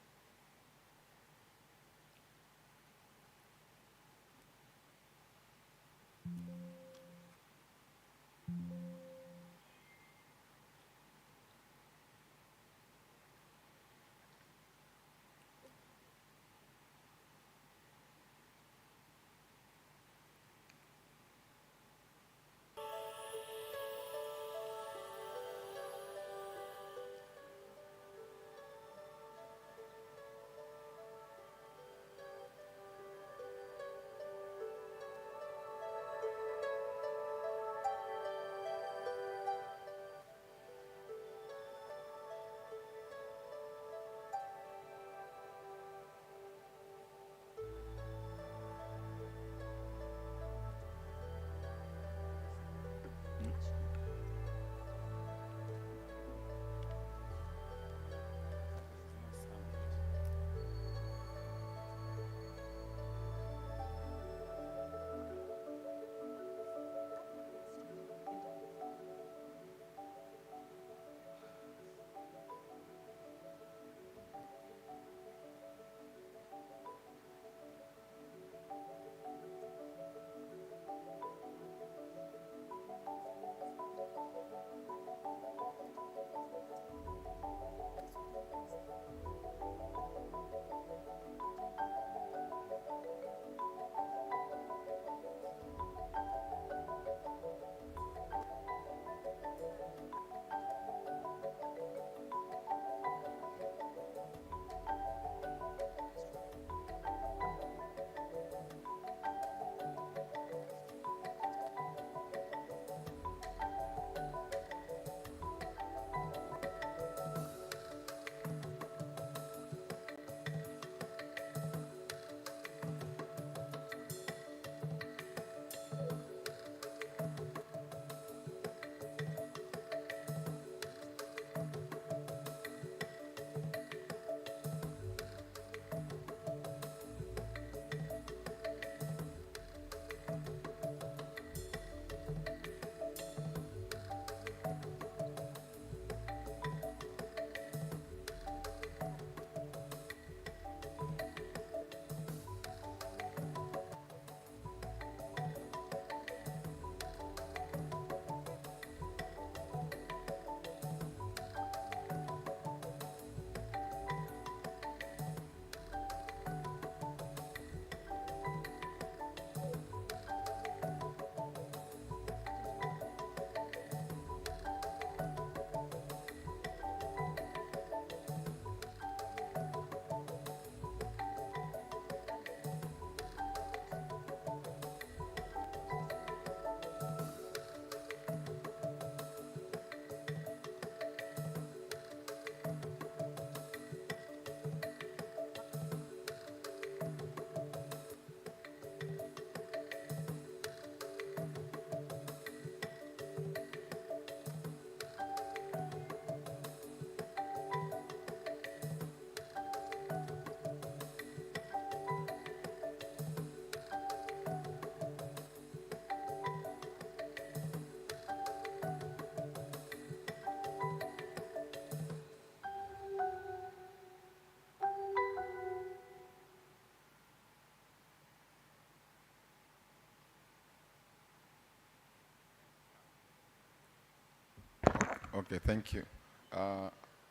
Okay, thank you.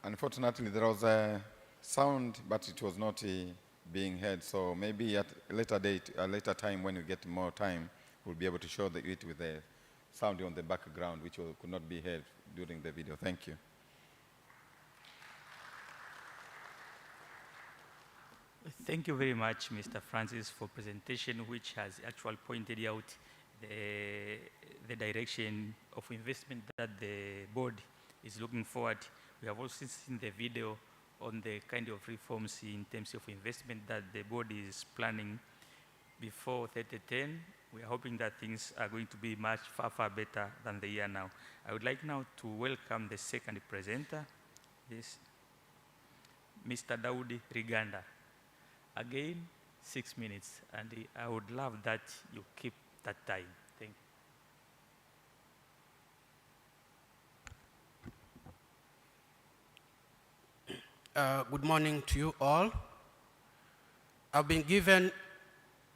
Unfortunately, there was a sound, but it was not being heard. So maybe at a later date, a later time, when we get more time, we'll be able to show it with the sound on the background, which could not be heard during the video. Thank you. Thank you very much, Mr. Francis, for presentation, which has actually pointed out the direction of investment that the board is looking forward. We have also seen the video on the kind of reforms in terms of investment that the board is planning before 3010. We are hoping that things are going to be much far better than the year now. I would like now to welcome the second presenter, this Mr. Daudi Riganda. Again, 6 minutes, and I would love that you keep that time. Thank you. Good morning to you all. I've been given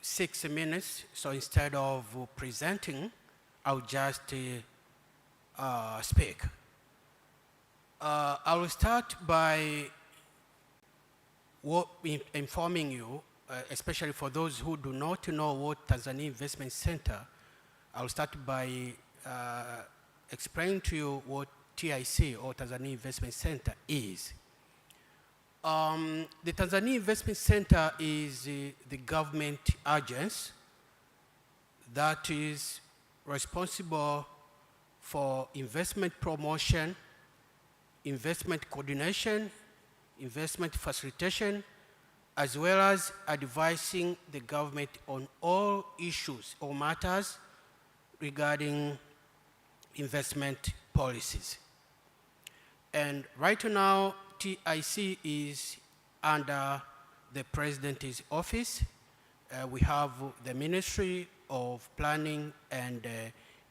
6 minutes, so instead of presenting, I'll just speak. I will start by informing you, especially for those who do not know what Tanzania Investment Center, I'll start by explaining to you what TIC, or Tanzania Investment Center, is. The Tanzania Investment Center is the government agency that is responsible for investment promotion, investment coordination, investment facilitation, as well as advising the government on all issues or matters regarding investment policies. And right now, TIC is under the President's office. We have the Ministry of Planning and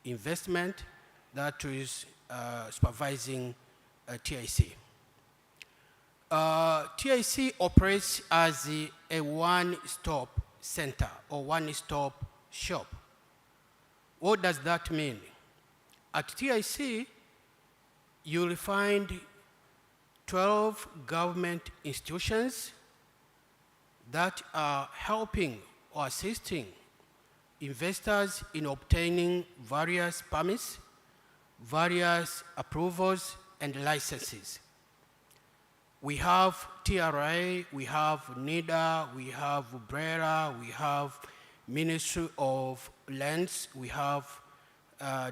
Investment that is supervising TIC. TIC operates as a one-stop center or one-stop shop. What does that mean? At TIC, you will find 12 government institutions that are helping or assisting investors in obtaining various permits, various approvals, and licenses. We have TRA, we have NIDA, we have BRERA, we have Ministry of Lands, we have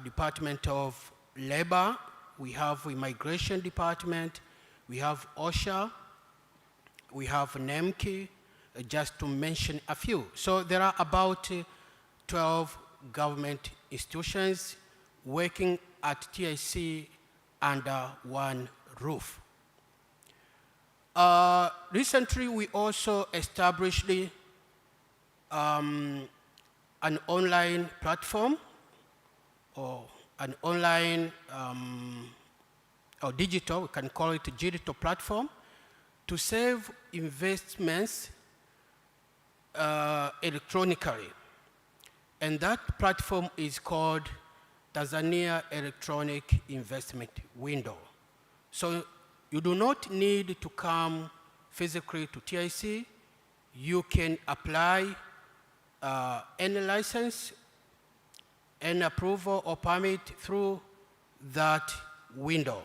Department of Labor, we have Immigration Department, we have OSHA, we have NEMKI, just to mention a few. So there are about 12 government institutions working at TIC under one roof. Recently, we also established an online platform, or an online or digital, we can call it a digital platform, to save investments electronically. And that platform is called Tanzania Electronic Investment Window. So you do not need to come physically to TIC. You can apply any license, any approval or permit through that window.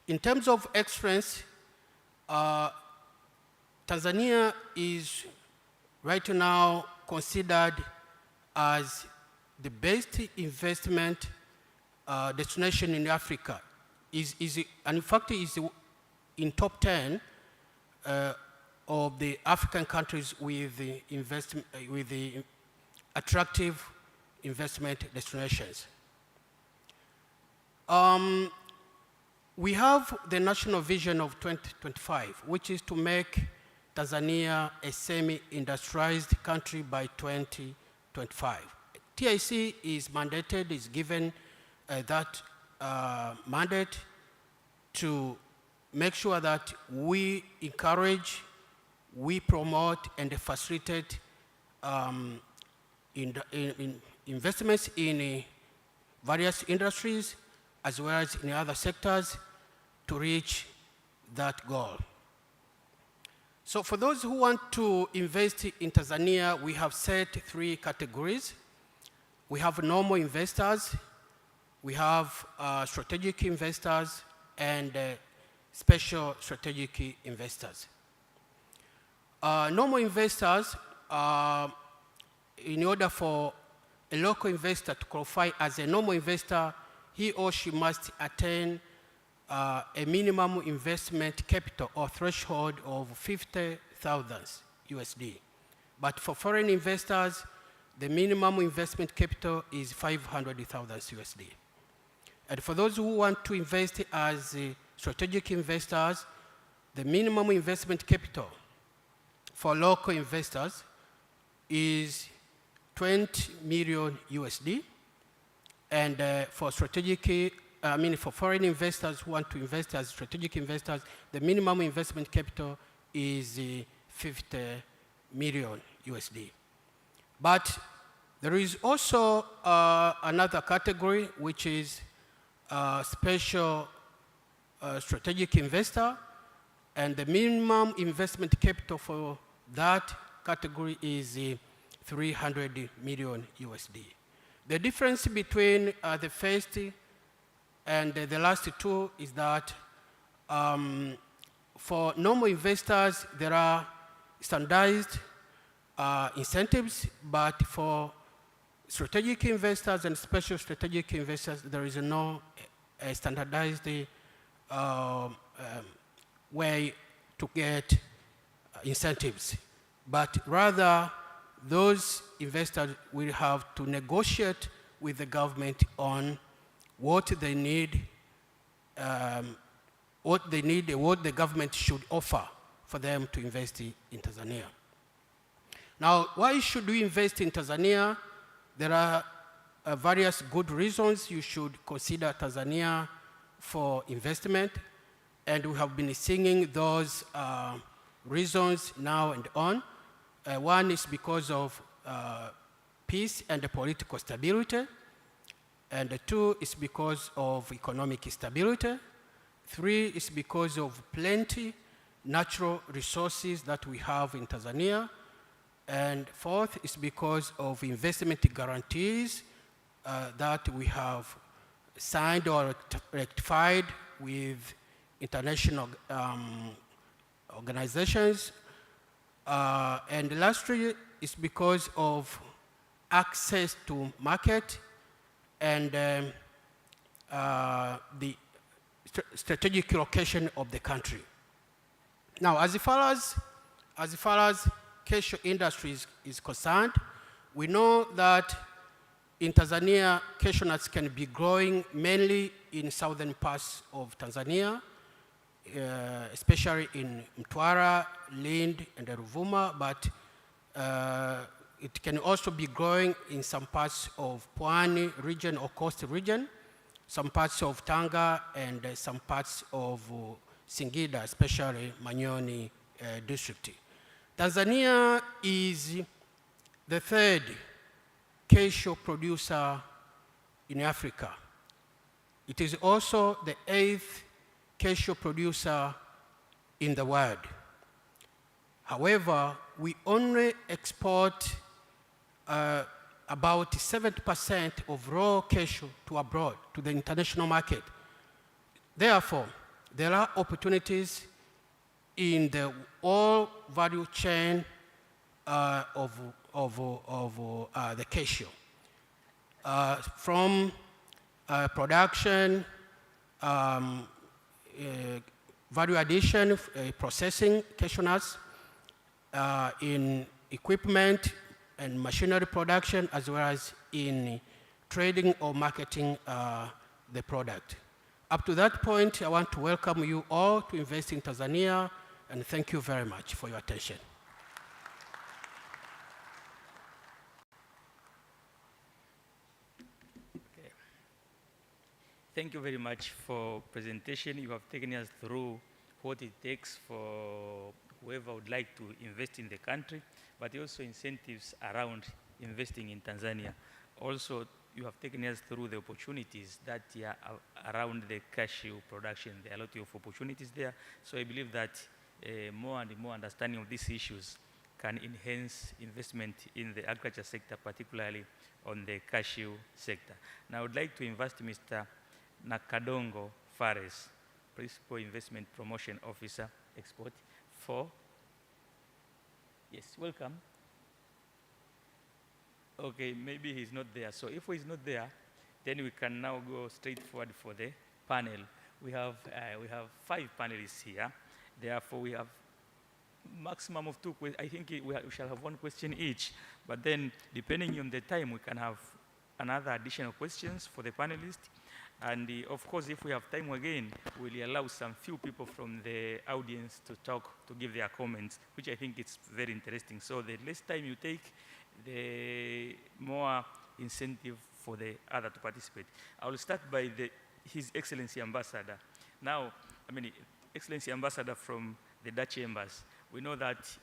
In terms of experience, Tanzania is right now considered as the best investment destination in Africa. And in fact, is in top 10 of the African countries with the attractive investment destinations. We have the national vision of 2025, which is to make Tanzania a semi-industrialized country by 2025. TIC is mandated, is given that mandate to make sure that we encourage, we promote, and facilitate investments in various industries, as well as in other sectors to reach that goal. So for those who want to invest in Tanzania, we have set 3 categories. We have normal investors, we have strategic investors, and special strategic investors. Normal investors, in order for a local investor to qualify as a normal investor, he or she must attain a minimum investment capital or threshold of 50,000 USD. But for foreign investors, the minimum investment capital is 500,000 USD. And for those who want to invest as strategic investors, the minimum investment capital for local investors is 20 million USD. And for for foreign investors who want to invest as strategic investors, the minimum investment capital is 50 million USD. But there is also another category, which is special strategic investor, and the minimum investment capital for that category is 300 million USD. The difference between the first and the last 2 is that for normal investors, there are standardized incentives, but for strategic investors and special strategic investors, there is no standardized way to get incentives. But rather, those investors will have to negotiate with the government on what they need, what the government should offer for them to invest in Tanzania. Now, why should we invest in Tanzania? There are various good reasons you should consider Tanzania for investment, and we have been singing those reasons now and on. One is because of peace and political stability, and 2 is because of economic stability. 3 is because of plenty natural resources that we have in Tanzania. And 4th is because of investment guarantees that we have signed or ratified with international organizations. And lastly, is because of access to market and the strategic location of the country. Now, as far as cashew industry is concerned, we know that in Tanzania, cashew nuts can be growing mainly in southern parts of Tanzania, especially in Mtwara, Lindi, and Ruvuma, but it can also be growing in some parts of Pwani region or coast region, some parts of Tanga, and some parts of Singida, especially Manyoni district. Tanzania is the 3rd cashew producer in Africa. It is also the 8th cashew producer in the world. However, we only export about 70% of raw cashew to abroad, to the international market. Therefore, there are opportunities in the whole value chain of the cashew, from production, value addition, processing cashew nuts, in equipment and machinery production, as well as in trading or marketing the product. Up to that point, I want to welcome you all to invest in Tanzania, and thank you very much for your attention. Okay. Thank you very much for presentation. You have taken us through what it takes for whoever would like to invest in the country, but also incentives around investing in Tanzania. Also, you have taken us through the opportunities that are around the cashew production. There are a lot of opportunities there. So I believe that more and more understanding of these issues can enhance investment in the agriculture sector, particularly on the cashew sector. Now I would like to invite Mr. Nakadongo Fares, Principal Investment Promotion Officer, Export, for, yes, welcome. Okay, maybe he's not there. So if he's not there, then we can now go straight forward for the panel. We have 5 panelists here. Therefore, we have maximum of 2 questions. I think we shall have 1 question each. But then, depending on the time, we can have another additional questions for the panelists. And of course, if we have time again, we'll allow some few people from the audience to talk, to give their comments, which I think is very interesting. So the less time you take, the more incentive for the other to participate. I will start by His Excellency Ambassador. Now, I mean, Excellency Ambassador from the Dutch Embassy, we know that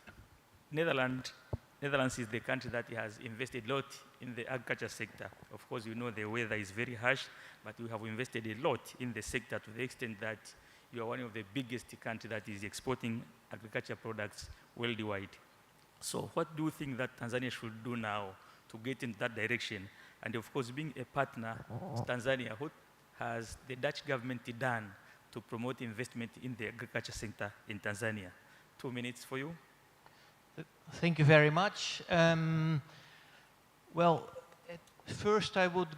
Netherlands is the country that has invested a lot in the agriculture sector. Of course, you know the weather is very harsh, but we have invested a lot in the sector to the extent that you are one of the biggest countries that is exporting agriculture products worldwide. So what do you think that Tanzania should do now to get in that direction? And of course, being a partner to Tanzania, what has the Dutch government done to promote investment in the agriculture sector in Tanzania? 2 minutes for you. Thank you very much. Well, first I would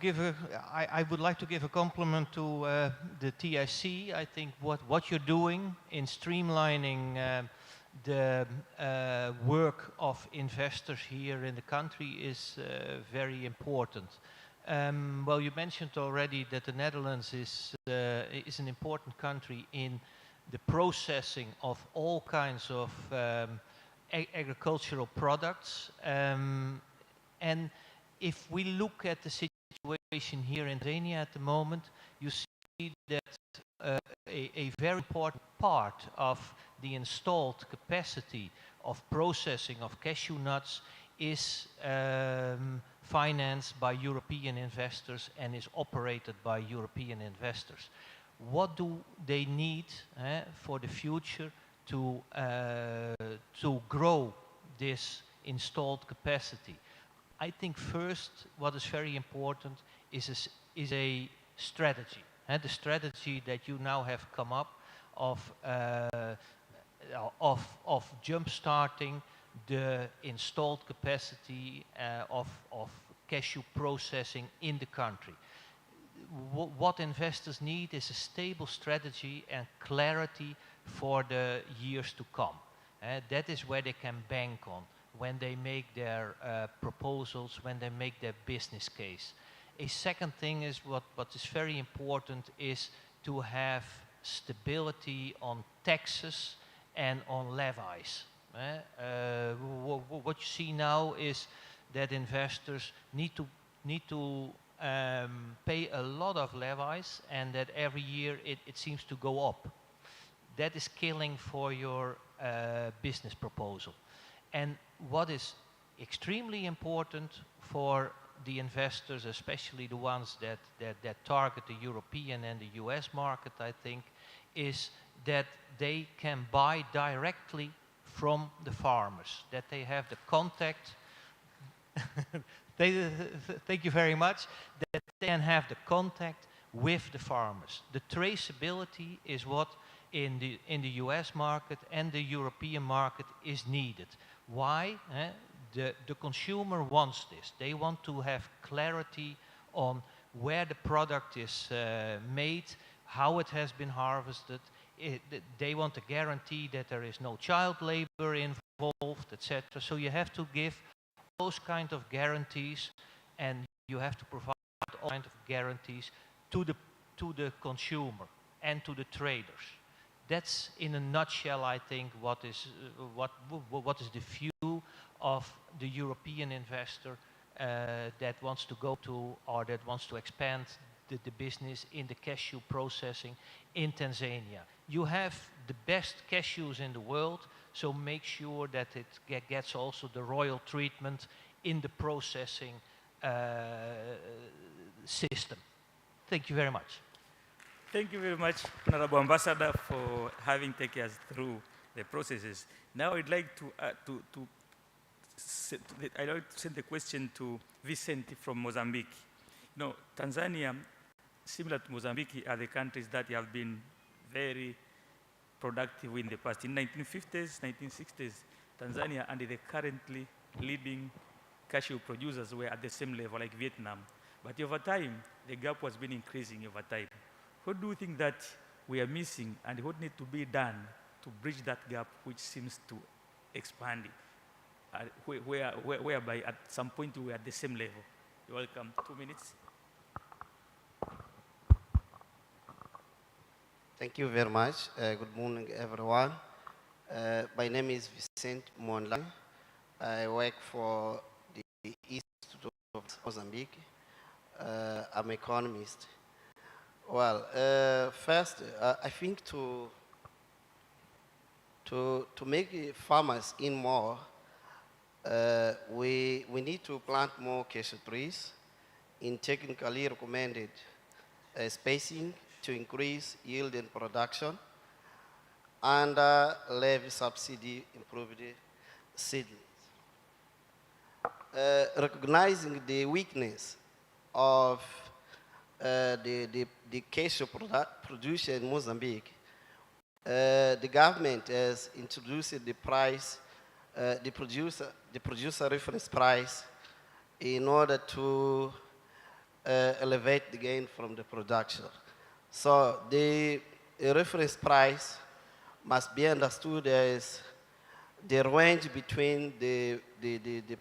like to give a compliment to the TIC. I think what you're doing in streamlining the work of investors here in the country is very important. Well, you mentioned already that the Netherlands is an important country in the processing of all kinds of agricultural products. And if we look at the situation here in Tanzania at the moment, you see that a very important part of the installed capacity of processing of cashew nuts is financed by European investors and is operated by European investors. What do they need for the future to grow this installed capacity? I think first what is very important is a strategy. The strategy that you now have come up of jump-starting the installed capacity of cashew processing in the country. What investors need is a stable strategy and clarity for the years to come. That is where they can bank on when they make their proposals, when they make their business case. A second thing is what is very important is to have stability on taxes and on levies. What you see now is that investors need to pay a lot of levies, and that every year it seems to go up. That is killing for your business proposal. And what is extremely important for the investors, especially the ones that target the European and the US market, I think, is that they can buy directly from the farmers, that they have the contact. Thank you very much. That they can have the contact with the farmers. The traceability is what in the US market and the European market is needed. Why? The consumer wants this. They want to have clarity on where the product is made, how it has been harvested. They want a guarantee that there is no child labor involved, etc. So you have to give those kind of guarantees, and you have to provide all kinds of guarantees to the consumer and to the traders. That's in a nutshell, I think, what is the view of the European investor that wants to go to, or that wants to expand the business in the cashew processing in Tanzania. You have the best cashews in the world, so make sure that it gets also the royal treatment in the processing system. Thank you very much. Thank you very much, Honorable Ambassador, for having taken us through the processes. Now I'd like I'd like to send the question to Vicente from Mozambique. You know, Tanzania, similar to Mozambique, are the countries that have been very productive in the past. In 1950s, 1960s, Tanzania and the currently leading cashew producers were at the same level like Vietnam. But over time, the gap has been increasing over time. What do you think that we are missing and what needs to be done to bridge that gap which seems to expand, whereby at some point we are at the same level? You're welcome. 2 minutes. Thank you very much. Good morning, everyone. My name is Vicente Monla. I work for the Institute of Mozambique. I'm an economist. Well, first, I think to make farmers in more, we need to plant more cashew trees in technically recommended spacing to increase yield and production, and levy subsidy improved seedlings. Recognizing the weakness of the cashew production in Mozambique, the government has introduced the price, the producer reference price, in order to elevate the gain from the production. So the reference price must be understood as the range between the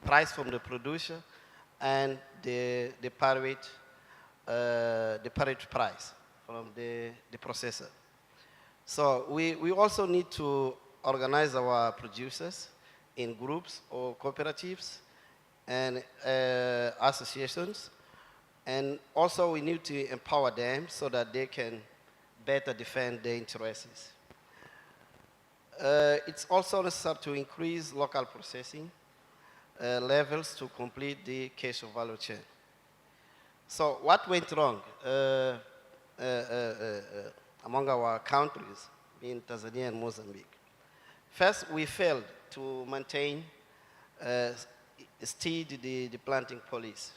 price from the producer and the parity price from the processor. So we also need to organize our producers in groups or cooperatives and associations. And also we need to empower them so that they can better defend their interests. It's also necessary to increase local processing levels to complete the cashew value chain. So what went wrong among our countries in Tanzania and Mozambique? First, we failed to maintain steady the planting policy.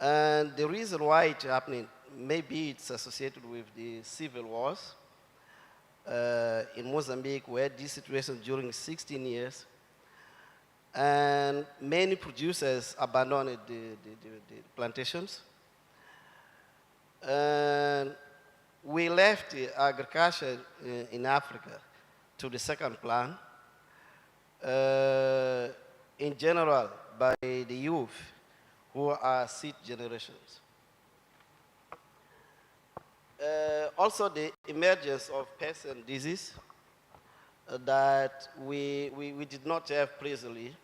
And the reason why it's happening, maybe it's associated with the civil wars in Mozambique. We had this situation during 16 years. And many producers abandoned the plantations. And we left agriculture in Africa to the second plan, in general, by the youth, who are seed generations. Also, the emergence of pests and disease that we did not have previously.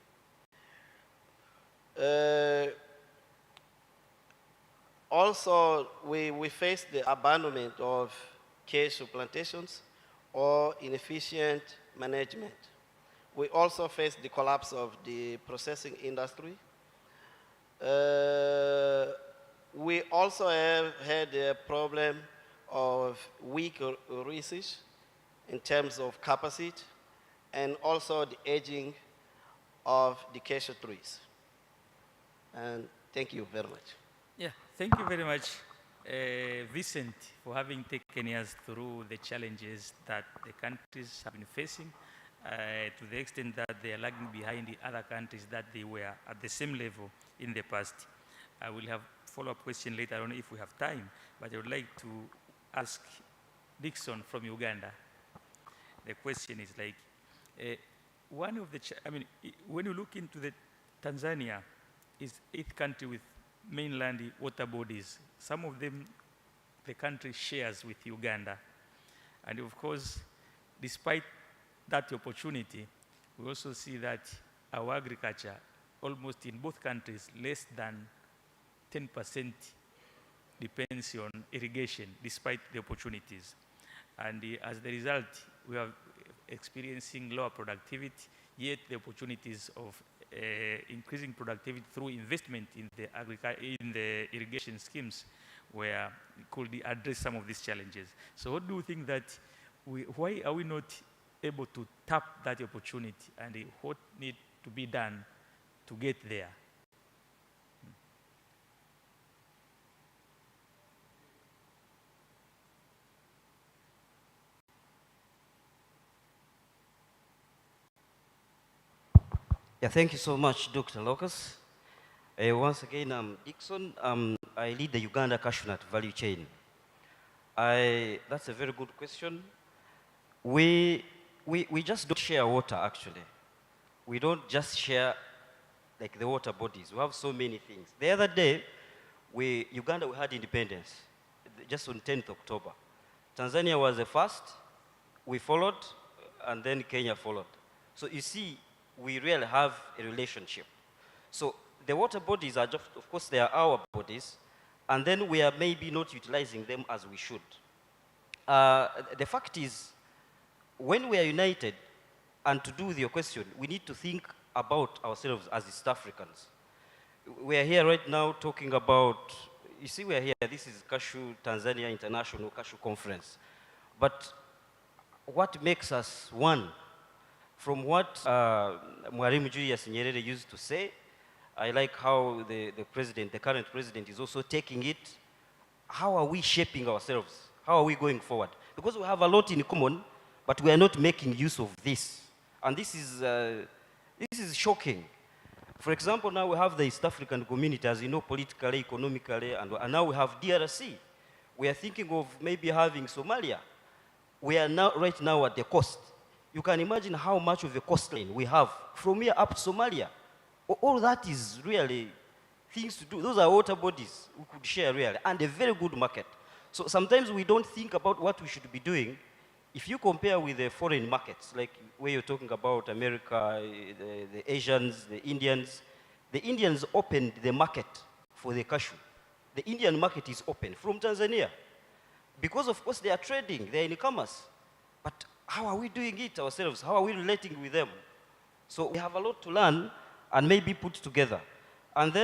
Also, we faced the abandonment of cashew plantations or inefficient management. We also faced the collapse of the processing industry. We also have had a problem of weak research in terms of capacity and also the aging of the cashew trees. And thank you very much. Yeah, thank you very much, Vincent, for having taken us through the challenges that the countries have been facing to the extent that they are lagging behind the other countries that they were at the same level in the past. I will have follow-up question later on if we have time, but I would like to ask Dixon from Uganda. The question is like, one of the, when you look into the Tanzania, is 8th country with mainland water bodies. Some of them, the country shares with Uganda. And of course, despite that opportunity, we also see that our agriculture, almost in both countries, less than 10% depends on irrigation, despite the opportunities. And as the result, we are experiencing lower productivity, yet the opportunities of increasing productivity through investment in the irrigation schemes where it could address some of these challenges. So what do you think that, why are we not able to tap that opportunity, and what needs to be done to get there? Yeah, thank you so much, Dr. Locus. Once again, I'm Dixon. I lead the Uganda cashew nut value chain. That's a very good question. We just don't share water, actually. We don't just share like the water bodies. We have so many things. The other day, Uganda, we had independence, just on 10th October. Tanzania was the first, we followed, and then Kenya followed. So you see, we really have a relationship. So the water bodies are just, of course, they are our bodies, and then we are maybe not utilizing them as we should. The fact is, when we are united, and to do with your question, we need to think about ourselves as East Africans. We are here right now talking about, you see, we are here, this is Cashew, Tanzania International Cashew Conference. But what makes us one? From what Mwalimu Julius Nyerere used to say, I like how the current president is also taking it. How are we shaping ourselves? How are we going forward? Because we have a lot in common, but we are not making use of this. And this is shocking. For example, now we have the East African community, as you know, politically, economically, and now we have DRC. We are thinking of maybe having Somalia. We are now, right now at the coast. You can imagine how much of a coastline we have from here up to Somalia. All that is really things to do. Those are water bodies we could share really, and a very good market. So sometimes we don't think about what we should be doing. If you compare with the foreign markets, like where you're talking about America, the Asians, the Indians opened the market for the cashew. The Indian market is open from Tanzania. Because of course they are trading, they are in commerce. But how are we doing it ourselves? How are we relating with them? So we have a lot to learn and maybe put together. And then